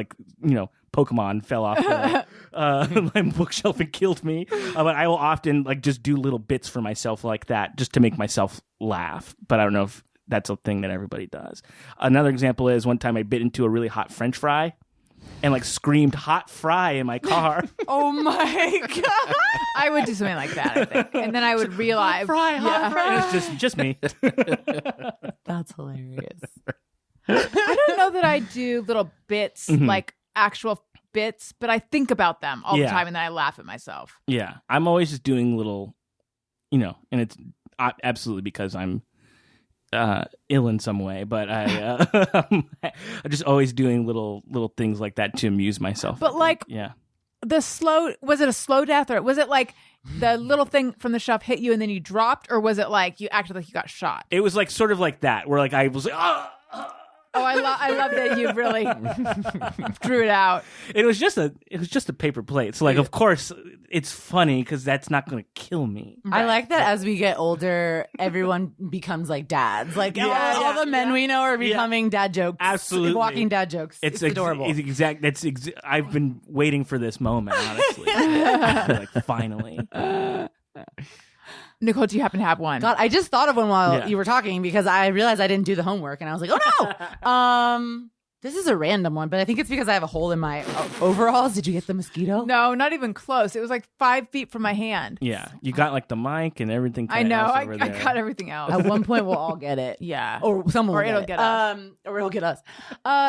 Pokemon fell off my bookshelf and killed me. But I will often, just do little bits for myself like that just to make myself laugh. But I don't know if that's a thing that everybody does. Another example is one time I bit into a really hot French fry and like screamed hot fry in my car. Oh my God. I would do something like that, I think. And then I would realize. Hot fry. And it's just me. That's hilarious. I don't know that I do little bits, like actual bits, but I think about them all the time and then I laugh at myself. Yeah. I'm always just doing little, and it's absolutely because I'm ill in some way, but I'm just always doing little things like that to amuse myself. But like, was it a slow death, or was it like the little thing from the shove hit you and then you dropped, or was it like you acted like you got shot? It was like sort of like that, where like I was like, Oh, I love that you really drew it out. It was just a paper plate. So like, of course, it's funny because that's not going to kill me. I like that as we get older, everyone becomes like dads. Like all the men we know are becoming dad jokes. Absolutely. Walking dad jokes. It's adorable. I've been waiting for this moment, honestly. Like, finally. Niccole, do you happen to have one? God, I just thought of one while you were talking because I realized I didn't do the homework and I was like, oh no. This is a random one, but I think it's because I have a hole in my overalls. Did you get the mosquito? No, not even close. It was like 5 feet from my hand. Yeah, you got like the mic and everything. I know. I over got everything else. At one point, we'll all get it. Yeah. Or someone will it'll get us. Or it'll get us.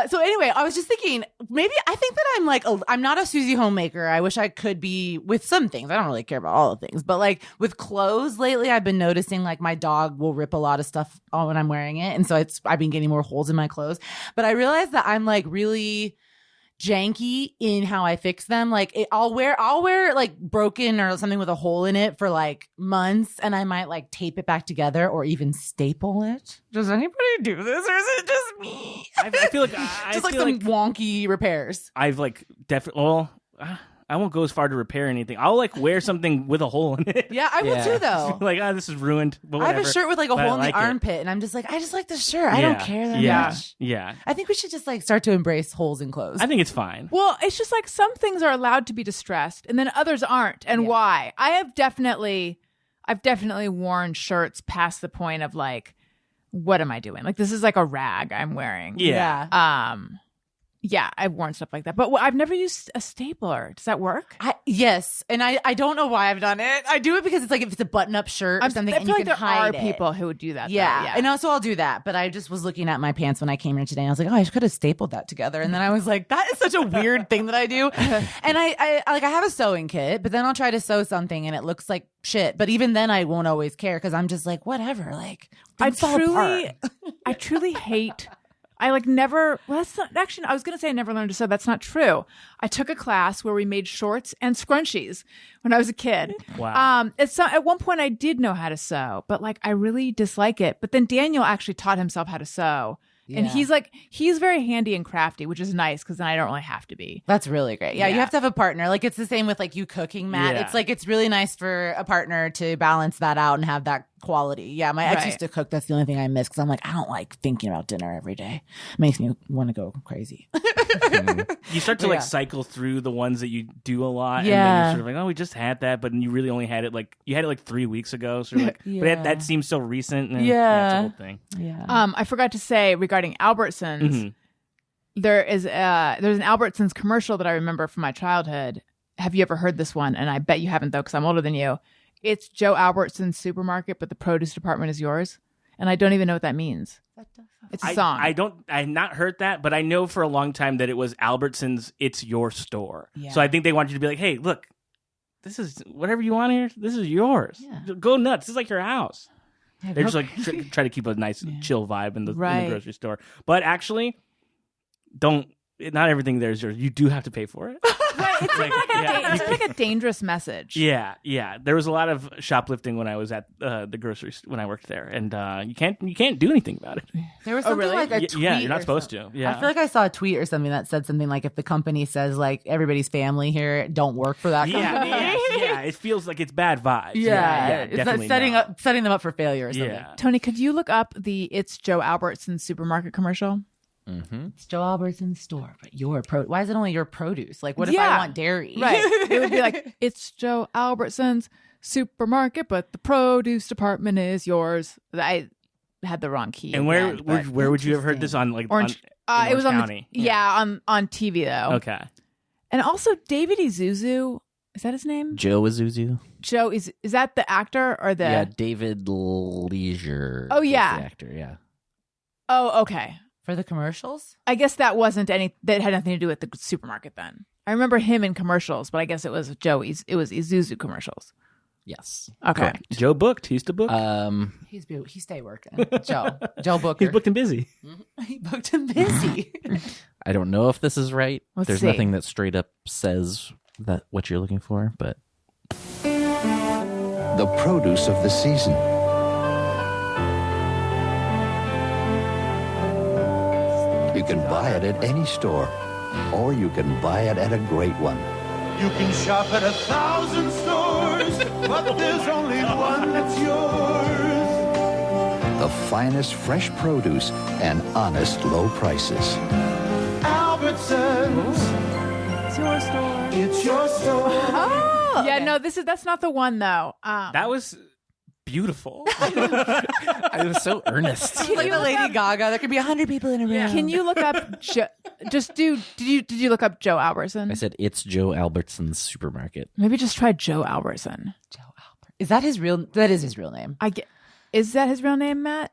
So anyway, I was just thinking, maybe I think that I'm like, I'm not a Susie homemaker. I wish I could be with some things. I don't really care about all the things. But like with clothes lately, I've been noticing like my dog will rip a lot of stuff on when I'm wearing it. And so I've been getting more holes in my clothes. But I realized that I'm like really janky in how I fix them. Like I'll wear like broken or something with a hole in it for like months, and I might like tape it back together or even staple it. Does anybody do this, or is it just me? I feel like just like some wonky repairs. I've like definitely. Well, I won't go as far to repair anything. I'll like wear something with a hole in it. Yeah, I will too, though. Like, this is ruined. But I whatever. have a shirt with like a hole in the armpit, and I'm just like, I just like this shirt. I don't care that much. Yeah. I think we should just like start to embrace holes in clothes. I think it's fine. Well, it's just like some things are allowed to be distressed, and then others aren't. And why? I've definitely worn shirts past the point of like, what am I doing? Like, this is like a rag I'm wearing. Yeah. Yeah, I've worn stuff like that. But I've never used a stapler. Does that work? Yes. And I don't know why I've done it. I do it because it's like if it's a button-up shirt or something, I and feel you like can there hide are it. people who would do that. Yeah. Yeah. And also I'll do that. But I just was looking at my pants when I came here today, and I was like, oh, I could have stapled that together. And then I was like, that is such a weird thing that I do. And I have a sewing kit, but then I'll try to sew something and it looks like shit. But even then I won't always care because I'm just like, whatever. Like, I truly hate. I like never. Well, that's not actually. I was going to say I never learned to sew. That's not true. I took a class where we made shorts and scrunchies when I was a kid. Wow. At one point I did know how to sew, but like I really dislike it. But then Daniel actually taught himself how to sew. And he's very handy and crafty, which is nice because then I don't really have to be. That's really great. Yeah, you have to have a partner. Like it's the same with like you cooking, Matt. Yeah. It's like it's really nice for a partner to balance that out and have that quality. Yeah, my ex used to cook. That's the only thing I miss because I'm like, I don't like thinking about dinner every day. It makes me want to go crazy. You start to like cycle through the ones that you do a lot, and then you're sort of like, oh, we just had that, but you really only had it like 3 weeks ago. So you're like, but that seems so recent. And, it's a whole thing. Yeah. I forgot to say regarding Albertsons, there's an Albertsons commercial that I remember from my childhood. Have you ever heard this one? And I bet you haven't though, because I'm older than you. It's Joe Albertson's supermarket, but the produce department is yours. And I don't even know what that means. It's a song. I've not heard that, but I know for a long time that it was Albertson's It's Your Store. Yeah. So I think they want you to be like, hey, look, this is whatever you want here. This is yours. Yeah. Go nuts. This is like your house. They're just like try to keep a nice chill vibe in the grocery store. But actually, not everything there is yours. You do have to pay for it. Right, it's like a dangerous message. Yeah. There was a lot of shoplifting when I was at the grocery when I worked there, and you can't do anything about it. There was something like a tweet. Yeah, you're not supposed to. Yeah, I feel like I saw a tweet or something that said something like, if the company says like everybody's family here, don't work for that company. Yeah, it feels like it's bad vibes. Yeah, it's definitely setting them up for failure or something. Yeah. Tony, could you look up the It's Joe Albertson supermarket commercial? Mm-hmm. It's Joe Albertson's store, but why is it only your produce? Like, what if I want dairy? Right. It would be like, it's Joe Albertson's supermarket, but the produce department is yours. had the wrong key. And where again, but- would you have heard this on like Orange? on, in It was Orange on County? on TV though. Okay. And also David Isuzu, is that his name? Joe Azuzu. Joe is that the actor or the? Yeah, David Leisure. Oh, was yeah. the actor. Yeah. Oh, okay. For the commercials? I guess that wasn't that had nothing to do with the supermarket then. I remember him in commercials, but I guess it was it was Isuzu commercials. Yes. Okay. Joe booked. He used to book. He stay working. Joe Booker. He's booked and busy. He booked him busy. I don't know if this is right. Let's There's see. nothing that straight up says that what you're looking for, but The produce of the season. You can buy it at any store, or you can buy it at a great one. You can shop at 1,000 stores, but there's only one that's yours. The finest fresh produce and honest low prices. Albertsons, It's your store. it's your store. Oh, yeah. No, that's not the one though. That was beautiful. I was so earnest. Like the Lady Gaga. There could be 100 people in a room. Can you look up? Did you look up Joe Albertson? I said it's Joe Albertson's supermarket. Maybe just try Joe Albertson. Joe Albert. Is that his real? That is his real name. Is that his real name, Matt?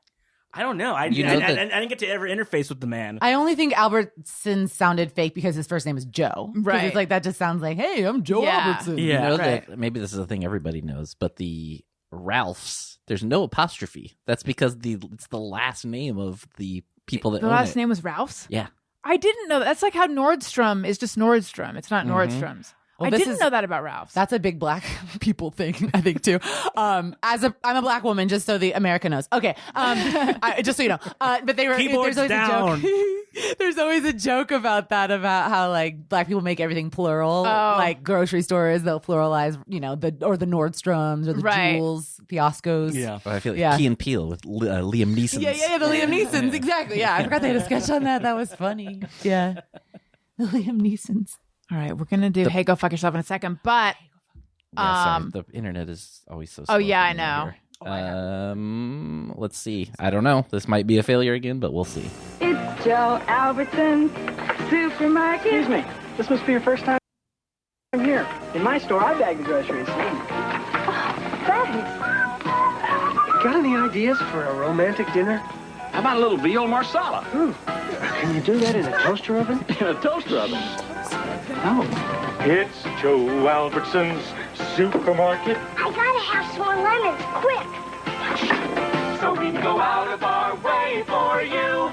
I don't know. I You know that- didn't get to ever interface with the man. I only think Albertson sounded fake because his first name is Joe. 'Cause Right. It's like that just sounds like, hey, I'm Joe Yeah. Albertson. Yeah. You know right. that maybe this is a thing everybody knows, but the Ralphs, there's no apostrophe. That's because it's the last name of the people that The own last it. name was Ralph's. Yeah. I didn't know that. That's like how Nordstrom is just Nordstrom. It's not Nordstrom's. Well, I this didn't is- know that about Ralph's. That's a big black people thing, I think, too. I'm a black woman, just so the America knows. Okay, just so you know. But Keyboards there's always down. a joke. There's always a joke about that, about how like black people make everything plural. Oh. Like grocery stores, they'll pluralize, the Nordstroms or the Right. Jewels, Fiascos. Yeah. I feel like Yeah. Key and Peele with Liam Neeson. Yeah, the Liam Neesons, exactly. Yeah, I forgot they had a sketch on that. That was funny. Yeah, the Liam Neesons. All right, we're gonna do "Hey, Go Fuck Yourself" in a second, but Sorry, the internet is always so. Oh, slow yeah, for I me know. here. Let's see. I don't know. This might be a failure again, but we'll see. It's Joe Albertson's supermarket. Excuse me, this must be your first time here. In my store, I bag the groceries. Thanks. Got any ideas for a romantic dinner? How about a little veal marsala? Can you do that in a toaster oven? In a toaster oven? No. It's Joe Albertson's supermarket. I gotta have some more lemons, quick. So we go out of our way for you.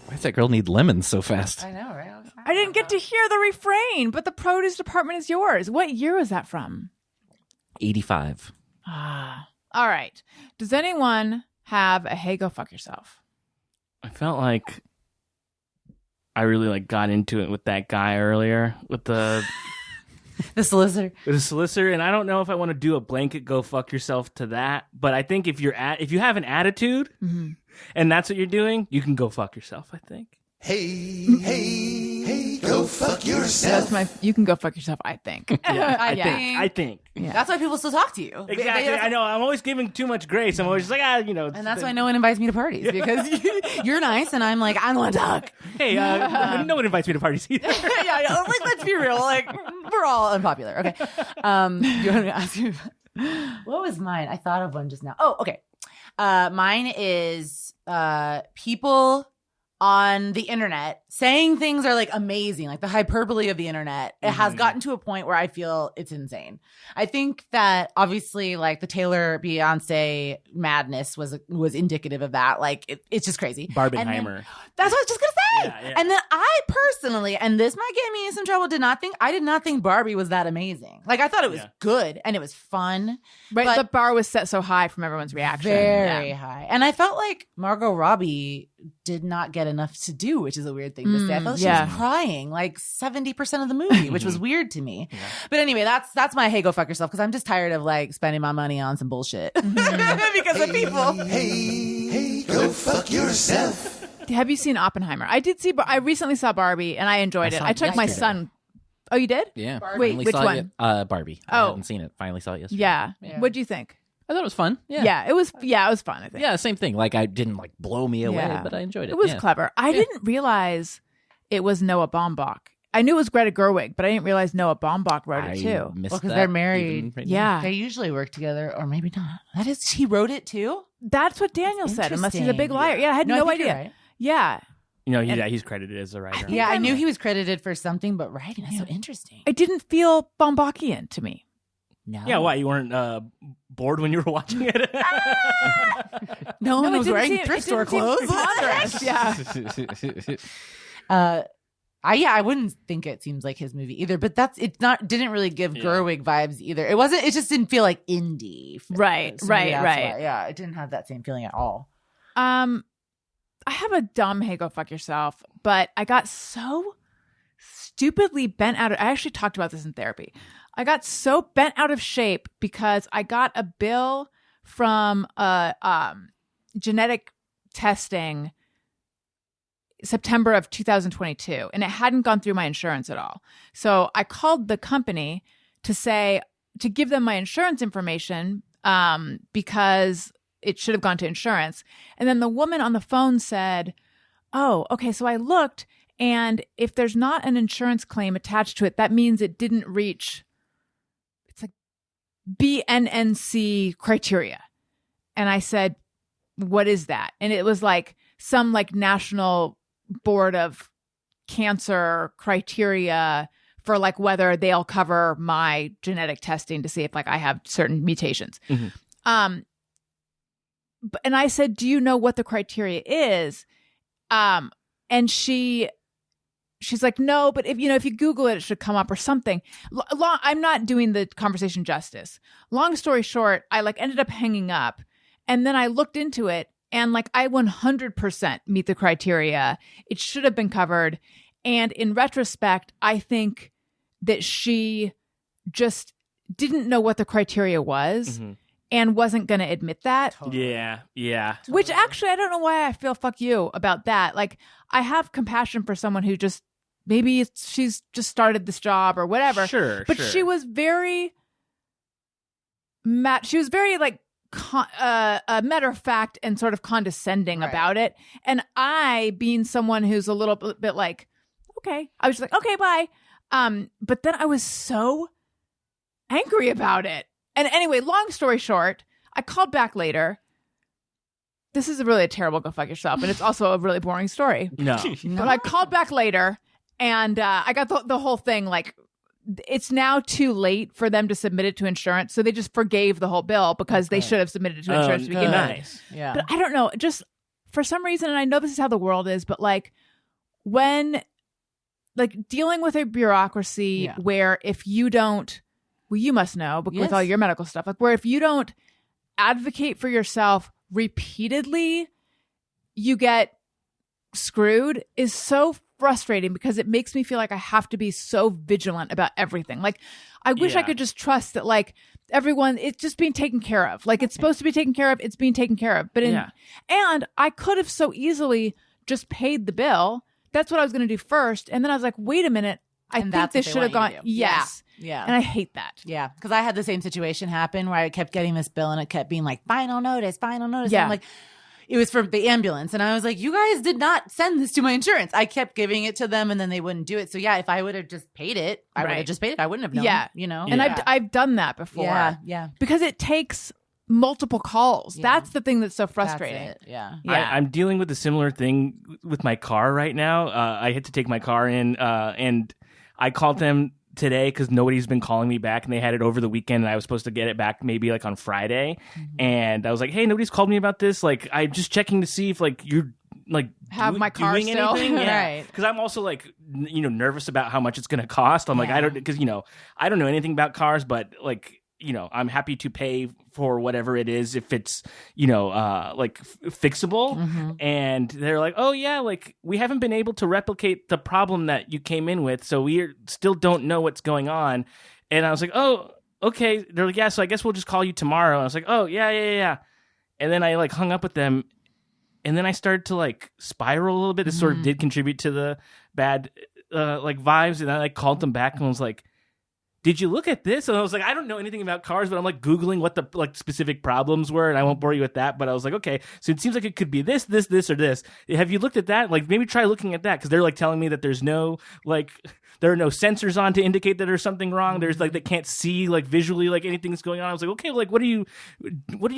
Why does that girl need lemons so fast? I know, right? I didn't get to hear the refrain. But the produce department is yours. What year was that from? 85. Ah, all right. Does anyone have a "Hey, Go Fuck Yourself"? I felt like I really got into it with that guy earlier with the solicitor. and I don't know if I want to do a blanket "go fuck yourself" to that, but I think if you have an attitude and that's what you're doing, you can go fuck yourself. I think. Hey, go fuck yourself. That's you can go fuck yourself. I think. I think. Yeah. That's why people still talk to you. Exactly. I know. I'm always giving too much grace. I'm always just like, And that's why no one invites me to parties, because you're nice and I'm like, I don't want to talk. Hey, no one invites me to parties either. yeah, let's be real. We're all unpopular. Okay. You want me to ask you? What was mine? I thought of one just now. Oh, okay. Mine is people on the internet saying things are amazing, the hyperbole of the internet. It has gotten to a point where I feel it's insane. I think that obviously the Taylor Beyonce madness was indicative of that. It's just crazy. Barbenheimer. That's what I was just gonna say. Yeah. And then I personally, and this might get me in some trouble, I did not think Barbie was that amazing. I thought it was good and it was fun. Right, but the bar was set so high from everyone's reaction. very high. And I felt like Margot Robbie did not get enough to do, which is a weird thing to say. I felt like she was crying 70% of the movie, which was weird to me. Yeah. But anyway, that's my "Hey, go fuck yourself," because I'm just tired of spending my money on some bullshit because of people. Hey, go fuck yourself. Have you seen Oppenheimer? I recently saw Barbie and I enjoyed it. I took my son. Oh, you did? Yeah. Wait, Finally which saw one? It. Barbie. I Oh. hadn't seen it. Finally saw it yesterday. Yeah. Yeah. What'd you think? I thought it was fun. Yeah. Yeah, it was fun, I think. Yeah, same thing. Like, I didn't like blow me away, Yeah. but I enjoyed it. It was Yeah. clever. I didn't realize it was Noah Baumbach. I knew it was Greta Gerwig, but I didn't realize Noah Baumbach wrote it too. Missed Well, because that they're married. even right Yeah. They usually work together, or maybe not. That is, he wrote it too? That's what Daniel said, unless he's a big Interesting. liar. Yeah, I had No, I no think you're idea. right. Yeah. He's credited as a writer. Yeah, I knew he was credited for something, but writing, that's so interesting. It didn't feel Baumbachian to me. No. Yeah, why? You weren't bored when you were watching it? No one it was didn't wearing seem- thrift it store didn't seem clothes. ponderous. Yeah. I wouldn't think it seems like his movie either, but didn't really give Gerwig vibes either. It just didn't feel like indie. Right. Yeah, it didn't have that same feeling at all. I have a dumb hey go fuck yourself, but I got so stupidly bent out of I actually talked about this in therapy. I got so bent out of shape because I got a bill from genetic testing September of 2022, and it hadn't gone through my insurance at all. So I called the company to give them my insurance information because it should have gone to insurance. And then the woman on the phone said, oh, okay. So I looked, and if there's not an insurance claim attached to it, that means it didn't reach, it's like BNNC criteria. And I said, what is that? And it was like some like national board of cancer criteria for like whether they'll cover my genetic testing to see if like I have certain mutations. Mm-hmm. And I said, do you know what the criteria is? And she's like, no, but if you Google it, it should come up or something. I'm not doing the conversation justice. Long story short, I like ended up hanging up, and then I looked into it, and like I 100% meet the criteria. It should have been covered. And in retrospect, I think that she just didn't know what the criteria was. Mm-hmm. And wasn't going to admit that. Yeah. Which actually, I don't know why I feel fuck you about that. Like, I have compassion for someone who just, maybe she's just started this job or whatever. Sure. But she was very, like, matter of fact and sort of condescending about it. And I, being someone who's a little bit like, okay, I was just like, okay, bye. But then I was so angry about it. And anyway, long story short, I called back later. This is really a terrible go fuck yourself, and it's also a really boring story. No. But I called back later, and I got the whole thing. Like, it's now too late for them to submit it to insurance, so they just forgave the whole bill because they should have submitted it to insurance to begin with. Nice. Yeah. But I don't know, just for some reason, and I know this is how the world is, but like when, like dealing with a bureaucracy where if you don't, well, you must know, but with all your medical stuff, like where if you don't advocate for yourself repeatedly, you get screwed, is so frustrating because it makes me feel like I have to be so vigilant about everything. Like, I wish I could just trust that, like, everyone, it's just being taken care of. Like, it's supposed to be taken care of. It's being taken care of. But and I could have so easily just paid the bill. That's what I was going to do first. And then I was like, wait a minute. I think this should have gone. Yes. Yeah. And I hate that. Yeah. Because I had the same situation happen where I kept getting this bill and it kept being like, final notice. Yeah. And I'm like, it was from the ambulance. And I was like, you guys did not send this to my insurance. I kept giving it to them and then they wouldn't do it. So yeah, if I would have just paid it, I would have just paid it. I wouldn't have known. Yeah. You know? And I've done that before. Yeah. Because it takes multiple calls. That's the thing that's so frustrating. That's it. Yeah. I'm dealing with a similar thing with my car right now. I had to take my car in and I called them today because nobody's been calling me back, and they had it over the weekend, and I was supposed to get it back maybe like on Friday. And I was like, hey, nobody's called me about this. Like, I'm just checking to see if like you're like have my car doing still. anything. Right. Because I'm also like, nervous about how much it's going to cost. I'm like, I don't know anything about cars, but like, I'm happy to pay for whatever it is if it's, like fixable. Mm-hmm. And they're like, oh yeah, like we haven't been able to replicate the problem that you came in with, so we still don't know what's going on. And I was like, oh, okay. They're like, yeah, so I guess we'll just call you tomorrow. And I was like, oh yeah. And then I like hung up with them, and then I started to like spiral a little bit. This sort of did contribute to the bad like vibes. And I like called them back and was like, did you look at this? And I was like, I don't know anything about cars, but I'm like Googling what the like specific problems were, and I won't bore you with that. But I was like, okay, so it seems like it could be this, or this. Have you looked at that? Like, maybe try looking at that, because they're like telling me that there's no like. There are no sensors on to indicate that there's something wrong. There's like they can't see like visually like anything's going on. I was like, okay, like what are you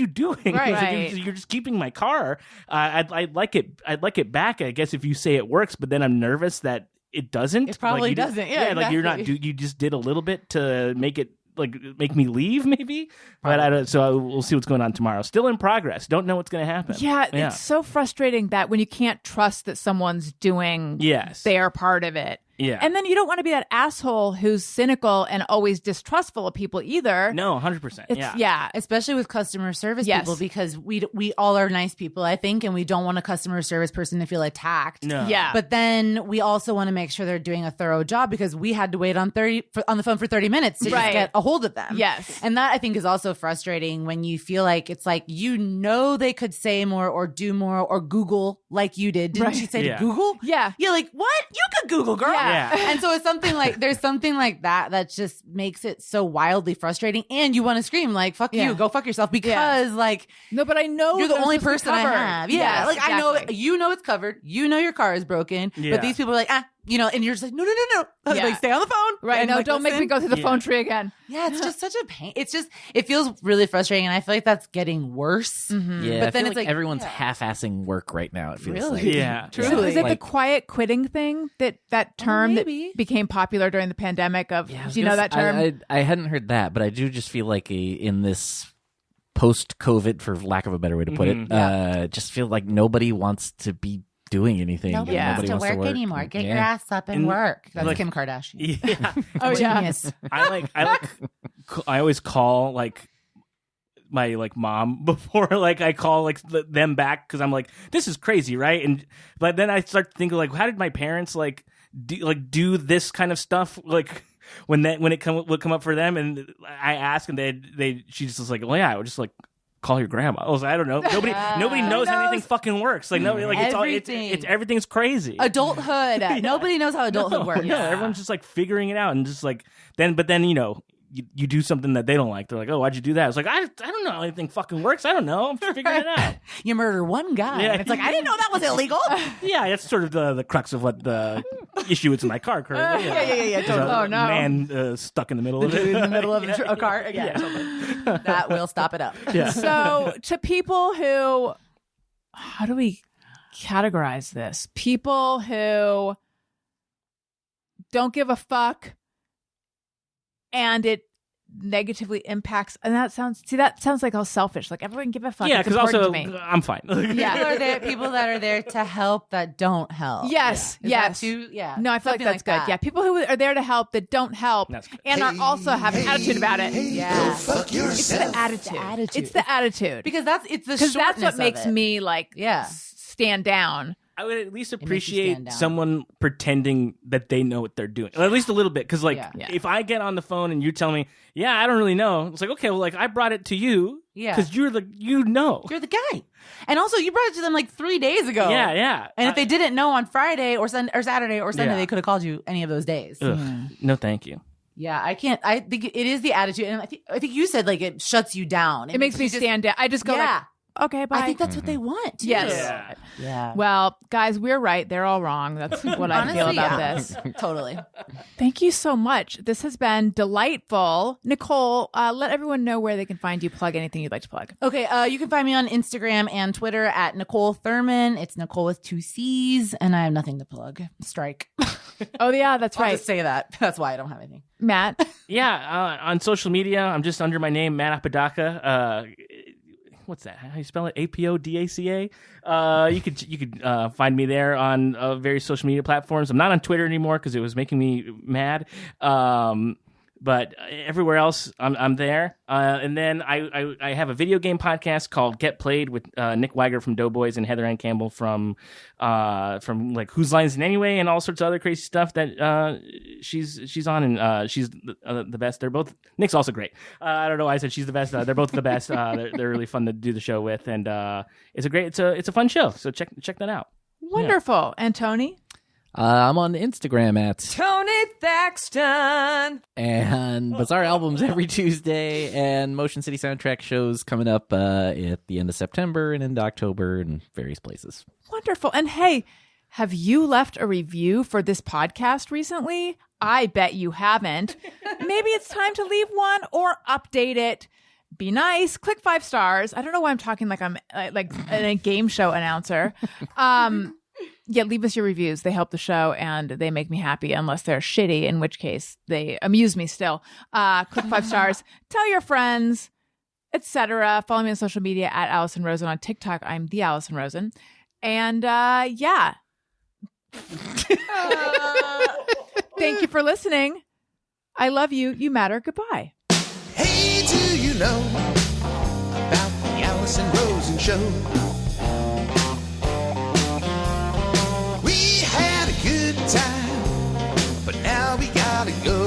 doing? Right. Like, you're just keeping my car. I'd like it back, I guess, if you say it works. But then I'm nervous that it doesn't. It probably like, doesn't. Yeah, like you're not. You just did a little bit to make it. Like make me leave, maybe, but I don't. So we'll see what's going on tomorrow. Still in progress. Don't know what's going to happen. Yeah, it's so frustrating that when you can't trust that someone's doing their part of it. Yeah. And then you don't want to be that asshole who's cynical and always distrustful of people either. No, 100%. Yeah. Especially with customer service people, because we all are nice people, I think, and we don't want a customer service person to feel attacked. No. Yeah. But then we also want to make sure they're doing a thorough job, because we had to wait on the phone for 30 minutes to just get a hold of them. Yes. And that, I think, is also frustrating when you feel like it's like, they could say more or do more or Google like you did. Didn't you say to Google? Yeah. Yeah, like, what? You could Google, girl. Yeah. And so it's something like, there's something like that just makes it so wildly frustrating. And you want to scream like, fuck you, go fuck yourself, because like, no, but I know you're the they're only supposed to person I cover. have. Yeah. Yes, like exactly. I know it's covered. You know your car is broken. But these people are like, and you're just like, no. Like, stay on the phone. Right. And No, like, don't make me go through the phone tree again. Yeah, it's just such a pain. It feels really frustrating, and I feel like that's getting worse. Mm-hmm. Yeah, But I then feel it's like like everyone's half-assing work right now. It feels like. Yeah. Truly. Is it the Like- quiet quitting thing that term that maybe. became popular during the pandemic? Of Yeah, I was do you know gonna that say- term? I hadn't heard that, but I do just feel like in this post-COVID, for lack of a better way to put it, just feel like nobody wants to be doing anything. Nobody and wants to nobody work anymore. Get your ass up and work. That's like- Kim Kardashian. Yeah. Oh yeah. Genius. I always call like my like mom before like I call like them back, because I'm like, this is crazy, right? But then I start thinking like, how did my parents like do this kind of stuff like when it would come up for them, and I ask, and she's just like, well, yeah, I would just like call your grandma. I was like, I don't know. Nobody knows how anything fucking works. Like nobody, like it's everything's crazy. Adulthood. Nobody knows how adulthood works. No, everyone's just like figuring it out, and just like but then you do something that they don't like. They're like, oh, why'd you do that? It's like, I don't know how anything fucking works. I don't know. I'm just figuring it out. You murder one guy. Yeah. And it's like, I didn't know that was illegal. Yeah, that's sort of the crux of what the issue is in my car currently. Yeah. There's a man stuck in the middle of it. In the middle of a car. Yeah. Totally. That will stop it up. Yeah. So to people who, how do we categorize this? People who don't give a fuck, and it negatively impacts, and that sounds like all selfish. Like, everyone give a fuck. Yeah, it's because important also to me. I'm fine. Yeah. People that are there to help that don't help. Yes, Is yes. that too? Yeah. No, I feel like Something that's good. that. Yeah, people who are there to help that don't help That's good. and are also have an attitude about it. Yeah. It's the attitude. It's the attitude. Because it's the Because that's what shortness makes of it. me like stand down. I would at least makes you appreciate stand down. someone pretending that they know what they're doing, or at least a little bit. Because like, Yeah. if I get on the phone and you tell me, "Yeah, I don't really know," it's like, okay, well, like I brought it to you, Yeah. because you're the guy. And also, you brought it to them like 3 days ago. yeah. And if they didn't know on Friday or Saturday or Sunday, Yeah. they could have called you any of those days. Ugh, no, thank you. Yeah, I can't. I think it is the attitude, and I think you said like it shuts you down. It makes me stand down. I just go like, okay, bye. I think that's what they want. Too. Yes. Yeah. Well, guys, we're right. They're all wrong. That's what I feel Honestly, about yeah. this. Totally. Thank you so much. This has been delightful. Niccole, let everyone know where they can find you. Plug anything you'd like to plug. Okay, you can find me on Instagram and Twitter at Niccole Thurman. It's Niccole with 2 C's, and I have nothing to plug. Strike. Oh, yeah, that's I'll right. just say that. That's why I don't have anything. Matt? Yeah, on social media, I'm just under my name, Matt Apodaca. What's that? How you spell it? Apodaca. You could find me there on various social media platforms. I'm not on Twitter anymore because it was making me mad. But everywhere else, I'm there. And then I have a video game podcast called Get Played with Nick Weiger from Doughboys and Heather Ann Campbell from like Whose Lines in Anyway and all sorts of other crazy stuff that she's on, and she's the best. They're both. Nick's also great. I don't know why I said she's the best. They're both the best. They're really fun to do the show with, and it's a fun show. So check that out. Wonderful. And Tony? I'm on Instagram at Tony Thaxton. and Bizarre Albums every Tuesday, and Motion City Soundtrack shows coming up at the end of September and into October in various places. Wonderful. And hey, have you left a review for this podcast recently? I bet you haven't. Maybe it's time to leave one or update it. Be nice. Click 5 stars. I don't know why I'm talking like I'm like a game show announcer. Yeah, leave us your reviews. They help the show and they make me happy, unless they're shitty, in which case they amuse me still. Click 5 stars. Tell your friends, etc. Follow me on social media at Alison Rosen. On TikTok, I'm the Alison Rosen. And yeah. Thank you for listening. I love you. You matter. Goodbye. Hey, do you know about the Alison Rosen Show? We had a good time, but now we gotta go.